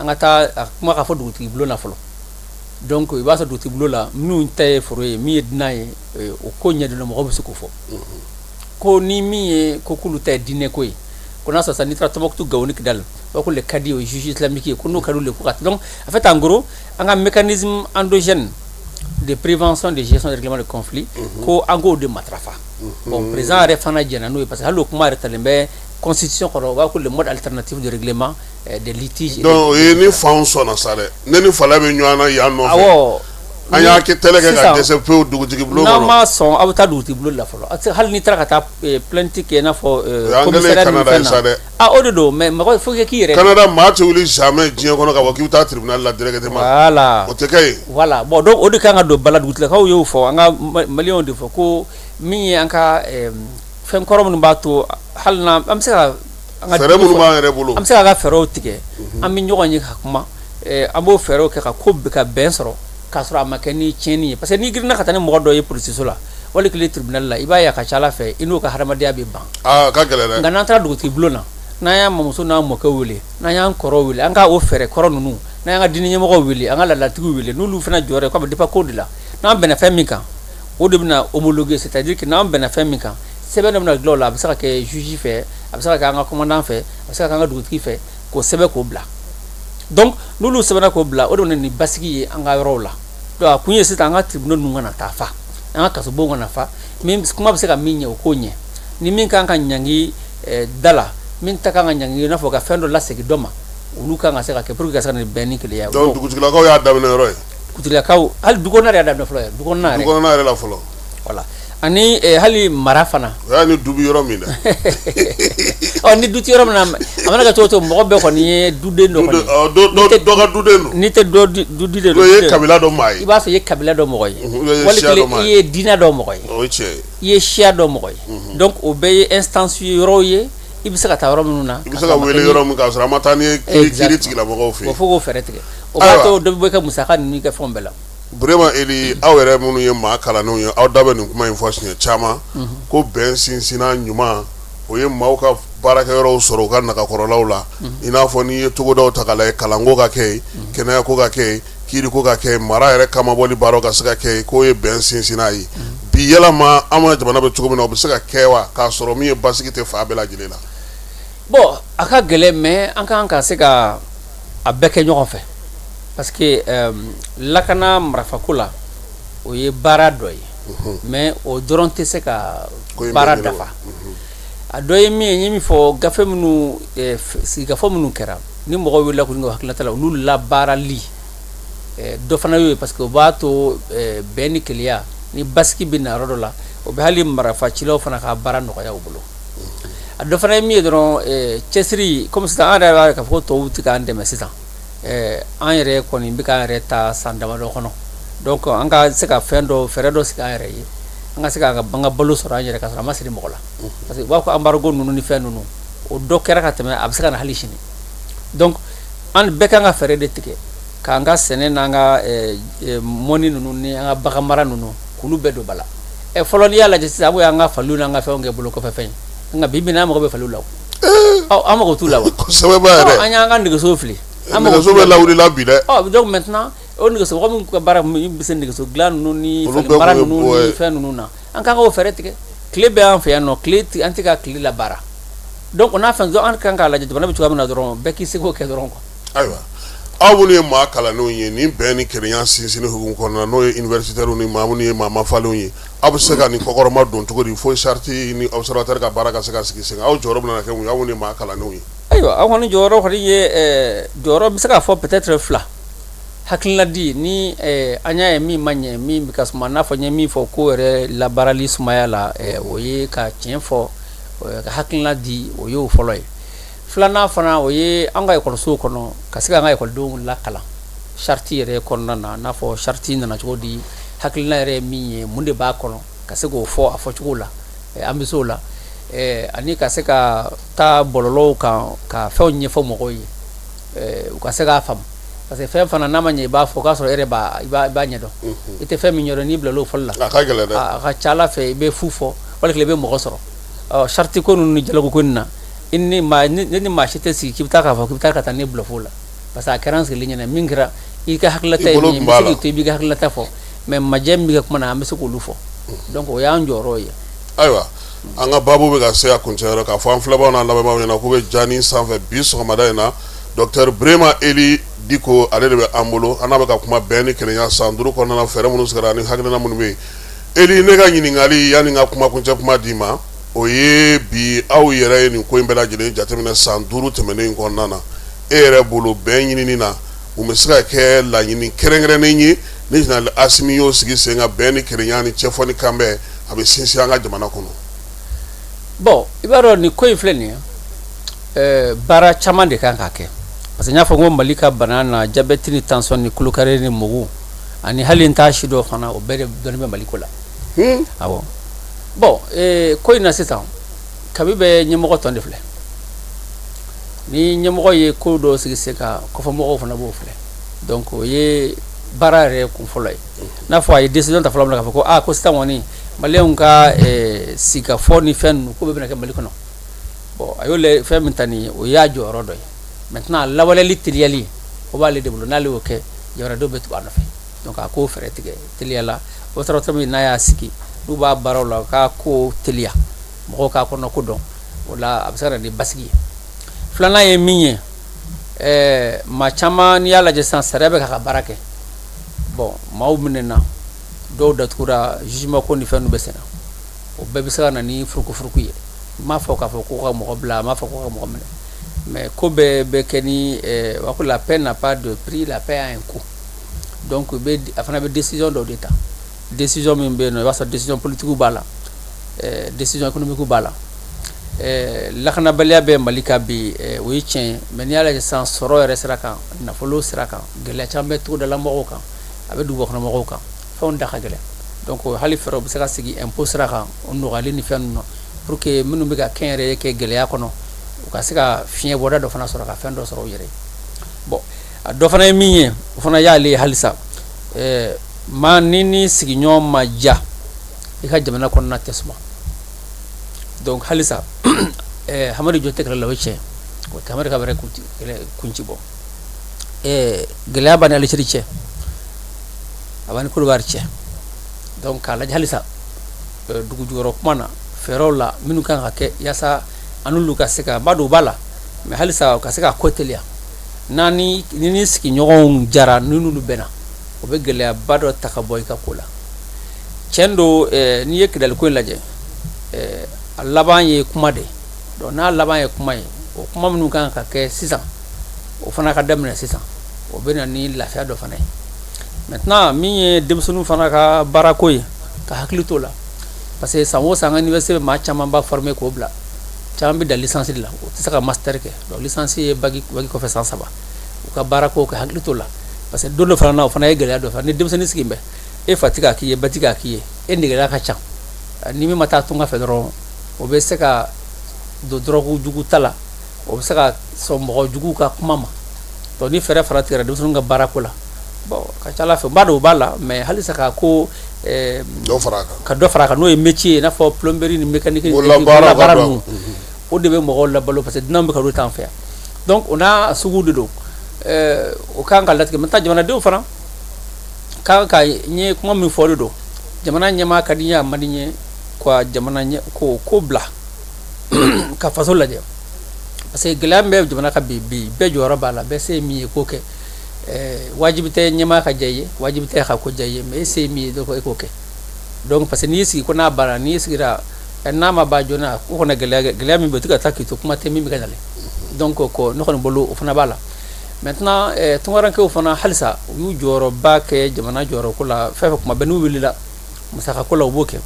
an ka taa a kuma ka fɔ dugutigi bulon na fɔlɔ donc i b'a sɔrɔ dugutigi bulon la minnu ta ye foro ye min ye dunan ye o ko ɲɛdɔn mɔgɔw bɛ se k'o fɔ ko ni min ye ko k'olu ta ye diinɛ ko ye ko n'a sɔrɔ sa n'i taara Tombouctou Gao ni Kidal ko le cadi au juge islamique ye ko n'o ka d'olu ye ko ka donc en fait en gros an ka mécanisme endogène de prévention de gestion de règlement de conflit ko an k'o de matarafa bon président yɛrɛ fana jɛna n'o ye parce que hali o kuma yɛrɛ talen bɛ constitution kɔnɔ o b'a ko le mode alternatif de règlement des litiges. donc o ye ni fanw sɔnna sa dɛ ne ni fala bɛ ɲɔgɔn na yan nɔfɛ awɔ an y'a kɛ tɛlɛ kɛ ka dɛsɛ pewu dugutigi bulon kɔnɔ n'an ma sɔn aw bɛ taa dugutigi bulon la fɔlɔ hali n'i taara ka taa plainte kɛ i n'a fɔ commissariat ni fɛn na o de don mais mɔgɔ faut que k'i yɛrɛ Canada maa tɛ wuli jamais diɲɛ kɔnɔ ka fɔ k'i bɛ taa tribunal la directement voilà o tɛ kɛ yen voilà bon donc o de kan ka don bala dugutigilakaw y'o fɔ an ka maliyɛnw de fɔ ko min ye an ka fɛn kɔrɔ minnu b'a to hali na an bɛ se ka fɛɛrɛ minnu b'an yɛrɛ bolo an bɛ se k'a ka fɛɛrɛw tigɛ an bɛ ɲɔgɔn ye ka kuma an b'o fɛɛrɛw kɛ ka ko ka bɛn sɔrɔ k'a sɔrɔ a ma kɛ ni tiɲɛni ye parce que n'i girinna ka taa ni mɔgɔ dɔ ye polisiso la wali kile tribunal la i b'a ye a ka ca Ala fɛ i n'o ka hadamadenya bɛ ban ka gɛlɛn dɛ nka n'an taara dugutigi bulon na n'an y'an mamuso n'an mɔkɛ wele n'an y'an kɔrɔw wele an ka o fɛɛrɛ kɔrɔ ninnu n'an y'an ka diinɛ ɲɛmɔgɔw wele an ka laadatigiw wele n'olu fana jɔyɔrɔ ye k'a bɛ dépend ko de la n'an bɛnna fɛn min kan o de bɛna homologuer c'est-à-dire que n'an bɛnna fɛn min kan sɛbɛn dɔ bɛna dilan o la a bɛ se ka kɛ juge fɛ a bɛ se ka kɛ an ka commandant fɛ a bɛ se ka kɛ an ka dugutigi fɛ k'o sɛbɛn k'o bila donc n'olu sɛbɛnna k'o bila o de bɛ na ni basigi ye an ka yɔrɔw la donc a kun ye sisan an ka tribunal ninnu kana taa fa an ka kasobon kana fa min kuma bɛ se ka min ɲɛ o k'o ɲɛ ni min kan ka ɲangi da la min ta kan ka ɲangi i n'a fɔ ka fɛn dɔ lasegin dɔ ma olu kan ka se ka kɛ pour que ka se ka nin bɛn ni kelenya ye donc dugutigilakaw y'a daminɛ yɔrɔ ye dugutigilakaw hali du kɔnɔna yɛrɛ y'a daminɛ fɔlɔ ye du kɔnɔna yɛrɛ la fɔlɔ voilà ani hali mara fana o y'a ni du bɛ yɔrɔ min dɛ ni du tɛ yɔrɔ min na a mana kɛ cogo o cogo mɔgɔ bɛɛ kɔni ye duden dɔ kɔni dɔ ka duden don n'i tɛ duden dɔ ye kabila dɔ maa ye i b'a sɔrɔ i ye kabila dɔ mɔgɔ ye wali kelen i ye diinɛ dɔ mɔgɔ ye o ye tiɲɛ ye i ye siya dɔ mɔgɔ ye donc o bɛɛ ye instance yɔrɔw ye i bɛ se ka taa yɔrɔ minnu na i bɛ se ka wele yɔrɔ min k'a sɔrɔ a ma taa ni ye kiiri tigilamɔgɔw fɛ yen fo k'o fɛɛrɛ tigɛ o b'a to dɔ bɛ bɔ i ka musaka ninnu i ka fɛnw bɛɛ la vraiment Eli aw yɛrɛ minnu ye maa kalannenw ye aw da bɛ nin kuma in fɔ siɲɛ caman ko bɛn sinsinna ɲuman o ye maaw ka baarakɛyɔrɔw sɔrɔ u ka nagakɔrɔlaw la i n'a fɔ n'i ye togodaw ta k'a lajɛ kalanko ka kɛ yen kɛnɛyako ka kɛ yen kiiriko ka kɛ yen mara yɛrɛ kamabɔli baaraw ka se ka kɛ yen k'o ye bɛn sinsinna ye bi yɛlɛma an ka jamana bɛ cogo min na o bɛ se ka kɛ wa k'a sɔrɔ min ye basigi tɛ fan bɛɛ lajɛlen la bon a ka gɛlɛn mais an kan ka se ka a bɛɛ kɛ ɲɔgɔn fɛ parce que lakana marafako la o ye baara dɔ ye mais o dɔrɔn tɛ se ka baara dafa a dɔ ye min ye n ye min fɔ gafe minnu sigikafɔ minnu kɛra ni mɔgɔw wulila k'u ka hakilinata la olu labaarali dɔ fana y'o ye parce que o b'a to bɛn ni kelenya ni basigi bɛ na yɔrɔ dɔ la o bɛ hali marafacilaw fana ka baara nɔgɔya u bolo a dɔ fana ye min ye dɔrɔn cɛsiri comme sisan an yɛrɛ b'a k'a fɔ ko tubabuw tɛ k'an dɛmɛ sisan an yɛrɛ kɔni bɛ k'an yɛrɛ ta san damadɔ kɔnɔ donc an ka se ka fɛn dɔ fɛɛrɛ dɔ sigi an yɛrɛ ye an ka se ka banga balo sɔrɔ an yɛrɛ ka sɔrɔ an ma siri mɔgɔ la parce que u b'a fɔ embargo ninnu ni fɛn ninnu o dɔ kɛra ka tɛmɛ a bɛ se ka na hali sini donc an bɛɛ kan ka fɛɛrɛ de tigɛ k'an ka sɛnɛ n'an ka mɔni ninnu ni an ka bagan mara ninnu k'olu bɛɛ don ba la fɔlɔ n'i y'a lajɛ sisan an ka faliw n'an ka fɛnw kɛ bolo kɔfɛ fɛn ye nka bi bi in na an mago bɛ faliw la o an mago t'u la wa kosɛbɛ ba yɛrɛ an y'an ka nɛgɛso fili nɛgɛso bɛ lawulila bi dɛ donc maintenant o nɛgɛso mɔgɔ min ka baara min bɛ se nɛgɛso dilan ninnu ni mara ninnu ni fɛn ninnu na an kan k'o fɛɛrɛ tigɛ tile bɛ an fɛ yan nɔ tile an tɛ ka tile labaara donc o n'a fɛn an kan k'a lajɛ jamana bɛ cogoya min na dɔrɔn bɛɛ k'i se k'o kɛ dɔrɔn quoi ayiwa aw ni maa kalanenw ye nin bɛn ni kelenya sinsinni hukumu kɔnɔna n'o ye universitaires ni maa minnu ye maa mafalenw ye aw bɛ se ka nin kɔkɔrɔma don cogo di fo charte ni observateur ka baara ka se ka sigi sen aw jɔyɔrɔ bɛna kɛ mun ye aw ni maa kalanenw ye. ayiwa aw kɔni jɔyɔrɔ kɔni ye jɔyɔrɔ bɛ se k'a fɔ peut-être 2 hakilina di ni an y'a ye min ma ɲɛ min bɛ ka suma n'a fɔ n ye min fɔ ko yɛrɛ labaarali sumaya la o ye ka tiɲɛ fɔ ka hakilina di o y'o fɔlɔ ye. 2nan fana o ye an ka ekɔlisow kɔnɔ ka se ka an ka ekɔlidenw lakalan charte yɛrɛ kɔnɔna na n'a fɔ charte nana cogo di hakilina yɛrɛ ye min ye mun de b'a kɔnɔ ka se k'o fɔ a fɔcogo la an bɛ se o la ani ka se ka taa bɔlɔlɔw kan ka fɛnw ɲɛfɔ mɔgɔw ye u ka se k'a faamu parce que fɛn fana n'a ma ɲɛ i b'a fɔ k'a sɔrɔ e yɛrɛ i b'a ɲɛdɔn i tɛ fɛn min ɲɛdɔn n'i bilal'o fɔli la a ka gɛlɛn dɛ a ka ca Ala fɛ i bɛ fu fɔ walima i bɛ mɔgɔ sɔrɔ charte ko ninnu ni dialogue ko nin na ni maa si tɛ sigi k'i bɛ taa k'a fɔ k'i bɛ taa ka taa ne bluffo la parce que a kɛra an sigilen ɲɛna min kɛra i ka hakililata ye min ye i bɛ se k'i to i b'i ka hakililata fɔ mais majɛ min bɛ kɛ kuma na an bɛ se k'olu fɔ donc o y'an jɔyɔrɔ ye. ayiwa an ka baabu bɛ ka se a kuncɛyɔrɔ k'a fɔ an filɛbaaw n'an lamɛnbaaw ɲɛna k'u bɛ jaani sanfɛ bi sɔgɔmada in na Dr Brema Eli Diko ale de bɛ an bolo an n'a bɛ ka kuma bɛn ni kelenya san 5 kɔnɔna fɛɛrɛ minnu sigara ani hakilina minnu bɛ yen. Eli ne ka ɲininkali yanni n ka kuma kuncɛ kuma d'i ma o ye bi aw yɛrɛ ye nin ko in bɛɛ lajɛlen jateminɛ san 5 tɛmɛnen kɔnɔna na e yɛrɛ bolo bɛn ɲinini na mun bɛ se ka kɛ laɲini kɛrɛnkɛrɛnnen ye ni Général Asimi y'o sigi sen kan bɛn ni kelenya ni cɛfɔ ni kanbɛn a bɛ sinsin an ka jamana kɔnɔ. Bon i b'a dɔn nin ko in filɛ nin ye baara caman de kan ka kɛ parce que n y'a fɔ n ko Mali ka bana na diabète ni tension ni kulokari ni mugu ani hali n t'a si dɔ fana o bɛɛ de dɔnnen bɛ Mali ko la. awɔ bon ko in na sisan kabi bɛ ɲɛmɔgɔ tɔn de filɛ ni ɲɛmɔgɔ ye ko dɔ sigi sen kan kɔfɛmɔgɔw fana b'o filɛ donc o ye baara yɛrɛ kun fɔlɔ ye n'a fɔ a ye décision ta fɔlɔ min na k'a fɔ ko ko sisan kɔni maliyɛnw ka sigikafɔ ni fɛn ninnu ko bɛɛ bɛna kɛ Mali kɔnɔ bon a y'o fɛn min ta nin ye o y'a jɔyɔrɔ dɔ ye maintenant lawaleli teliyali o b'ale de bolo n'ale y'o kɛ jamanadenw bɛ tugu a nɔfɛ donc a k'o fɛɛrɛ tigɛ teliya la observateur min n'a y'a sigi n'u b'a baaraw la k'a ko teliya mɔgɔw k'a kɔnɔ ko dɔn o la a bɛ se ka na ni basigi ye. 2nan ye min ye maa caman n'i y'a lajɛ sisan sariya bɛ k'a ka baara kɛ bon maaw minɛna dɔw datugura jugement ko ni fɛn ninnu bɛ senna o bɛɛ bɛ se ka na ni furukufuruku ye n m'a fɔ k'a fɔ ko ka mɔgɔ bila n m'a fɔ ko ka mɔgɔ minɛ mais ko bɛɛ bɛ kɛ ni wa ko la paix n'a pas de prix la paix a un coût donc a fana bɛ décision dɔw de ta décision min bɛ yen nɔ i b'a sɔrɔ décision politique b'a la décision économique b'a la lakanabaliya bɛ Mali kan bi o ye tiɲɛ ye mais n'i y'a lajɛ sisan sɔrɔ yɛrɛ sira kan nafolo sira kan gɛlɛya caman bɛ togodala mɔgɔw kan a bɛ dugubakɔnɔ mɔgɔw kan fɛnw da ka gɛlɛn donc hali fɛɛrɛw bɛ se ka sigi impôt sira kan o nɔgɔyali ni fɛn ninnu na pour que minnu bɛ ka kɛnyɛrɛye kɛ gɛlɛya kɔnɔ u ka se ka fiɲɛ bɔda dɔ fana sɔrɔ ka fɛn dɔ sɔrɔ u yɛrɛ ye bon a dɔ fana ye min ye o fana y'ale ye halisa maa ni sigiɲɔgɔn ma ja i ka jamana kɔnɔna tɛ suma donc halisa Hamadi Jɔ tɛ kɛlɛ la o ye tiɲɛ o tɛ Hamadi ka wɛrɛ kunci bɔ gɛlɛya b'a ni Alizeri cɛ a b'a ni Côte-d'Ivoire cɛ donc k'a lajɛ halisa dugu jukɔrɔ kuma na fɛɛrɛw la minnu kan ka kɛ yaasa an n'olu ka se ka n b'a dɔn u b'a la mais halisa u ka se ka ko teliya ni sigiɲɔgɔnw jara ni n'olu bɛnna o bɛ gɛlɛyaba dɔ ta ka bɔ i ka ko la tiɲɛ don n'i ye Kidali ko in lajɛ a laban ye kuma de donc n'a laban ye kuma ye o kuma minnu kan ka kɛ sisan o fana ka daminɛ sisan o bɛ na ni lafiya dɔ fana ye maintenant min ye denmisɛnninw fana ka baarako ye ka hakili t'o la parce que san o san an ka université bɛ maa caman ba former k'o bila caman bɛ da licence de la o tɛ se ka master kɛ donc licence ye bagi kɔfɛ san 3 u ka baarako ka hakili t'o la parce que don dɔ fana na o fana ye gɛlɛya dɔ fana ni denmisɛnnin sigi bɛ e fa tɛ k'a k'i ye ba tɛ k'a k'i ye e nɛgɛla ka ca ni min ma taa tunga fɛ dɔrɔn o bɛ se ka don dɔrɔgu jugu ta la o bɛ se ka sɔn mɔgɔ jugu ka kuma ma donc ni fɛɛrɛ fara tigɛra denmisɛnninw ka baarako la bon ka ca Ala fɛ n b'a dɔn o b'a la mais halisa ka ko ka dɔ fara a kan n'o ye métier ye i n'a fɔ plomberie ni mécanique ni baara ninnu o de bɛ mɔgɔw labalo parce que dunan bɛ ka don t'an fɛ yan donc o n'a sugu de don o kan ka latigɛ maintenant jamanadenw fana kan ka n ye kuma min fɔ de don jamana ɲɛmaa ka di n ye a man di n ye ka jamana ko bila ka faso lajɛ parce que gɛlɛya min bɛ jamana kan bi bɛɛ jɔyɔrɔ b'a la bɛɛ se ye min ye k'o kɛ wajibi tɛ ɲɛmaa ka diya i ye wajibi tɛ ka ko diya i ye mais e se ye min ye donc e k'o kɛ donc parce que n'i y'i sigi ko n'a banna n'i sigira n'a ma ban joona o kɔni gɛlɛya min bɛ yen o tɛ ka taa k'i to kuma tɛ min bɛ ka nalen donc ko ne kɔni bolo o fana b'a la maintenant tunkarankew fana halisa u y'u jɔyɔrɔba kɛ jamana jɔyɔrɔko la fɛn fɛn kuma bɛɛ n'u wulila musakako la u b'o kɛ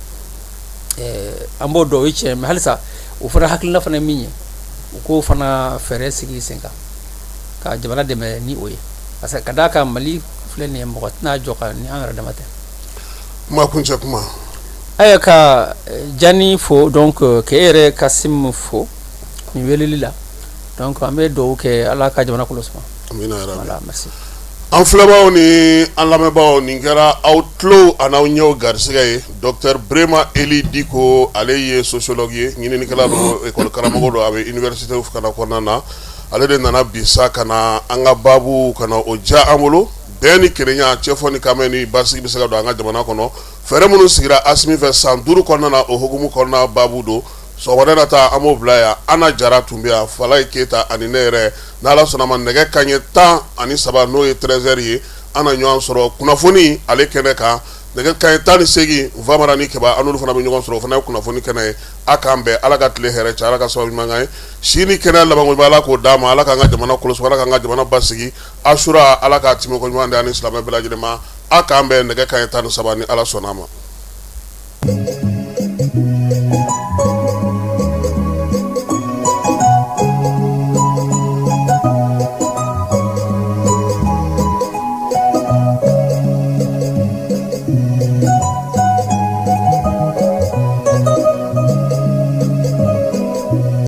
an b'o dɔn o ye tiɲɛ mais halisa o fana hakilina fana ye min ye u k'o fana fɛɛrɛ sigi sen kan ka jamana dɛmɛ ni o ye parce que ka d'a kan Mali filɛ nin ye mɔgɔ tɛna jɔ ka ni an yɛrɛ dama tɛ kuma kuncɛ kuma aya ka Jani fo donc ke yɛrɛ Kasim fo nin weleli la donc an bɛ dugawu kɛ Ala ka jamana kɔlɔsi ma amina yarabi voilà merci an filɛbaaw ni an lamɛnbaaw nin kɛra aw tulo a n'aw ɲɛw garisɛgɛ ye Dr Brema Eli Diko ale ye sociologue ye ɲininikɛla do école karamɔgɔ do a bɛ université fana kɔnɔna na ale de nana bi sa ka na an ka baabu ka na o diya an bolo bɛɛ ni kelenya cɛfɔ ni kamɛ ni basigi bɛ se ka don an ka jamana kɔnɔ fɛɛrɛ minnu sigira Asimi fɛ san 5 kɔnɔna na o hukumu kɔnɔna baabu do sɔgɔmada na ta an b'o bila yan Ana Jara tun bɛ yan Falaye Keyita ani ne yɛrɛ n'Ala sɔnna ma nɛgɛ kanɲɛ 13 n'o ye 13h ye an na ɲɔgɔn sɔrɔ kunnafoni ale kɛnɛ kan nɛgɛ kanɲɛ 18 Famara ni Keba an n'olu fana bɛ ɲɔgɔn sɔrɔ o fana ye kunnafoni kɛnɛ ye a k'an bɛn Ala ka tile hɛrɛ cɛ Ala ka sababu ɲuman k'an ye sini kɛnɛ laban ko Ala k'o d'a ma Ala k'an ka jamana kɔlɔsi Ala k'an ka jamana basigi Asura Ala k'a timiko ɲuman di an ni silamɛ bɛɛ lajɛlen ma a k'an bɛn nɛgɛ kanɲɛ 13 ni Ala sɔnna a ma.